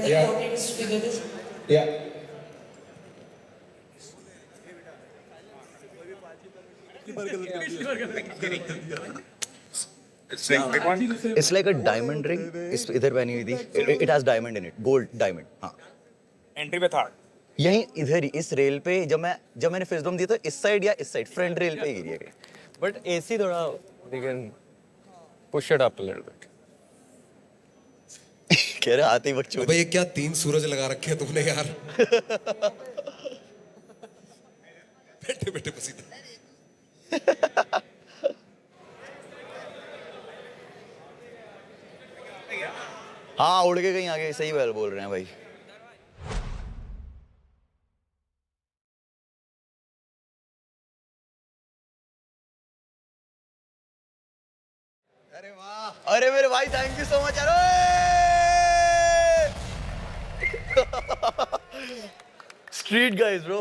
It's like a diamond ring. इस इधर पहनी हुई थी. It has diamond in it. Gold diamond. हाँ. एंट्री पे था. यहीं इधर ही इस रेल पे जब मैंने फिजलम दी तो इस साइड या इस साइड फ्रंट रेल पे गिरी है. But AC थोड़ा they can push it up a little bit. कह रहे आते ही बच्चों. भाई ये क्या 3 सूरज लगा रखे हैं तुमने यार. बैठे बैठे पसीना. हाँ उड़ के कहीं आगे. सही बोल रहे हैं भाई. अरे वाह. अरे मेरे भाई थैंक यू सो मच. अरे स्ट्रीट गाइस ब्रो.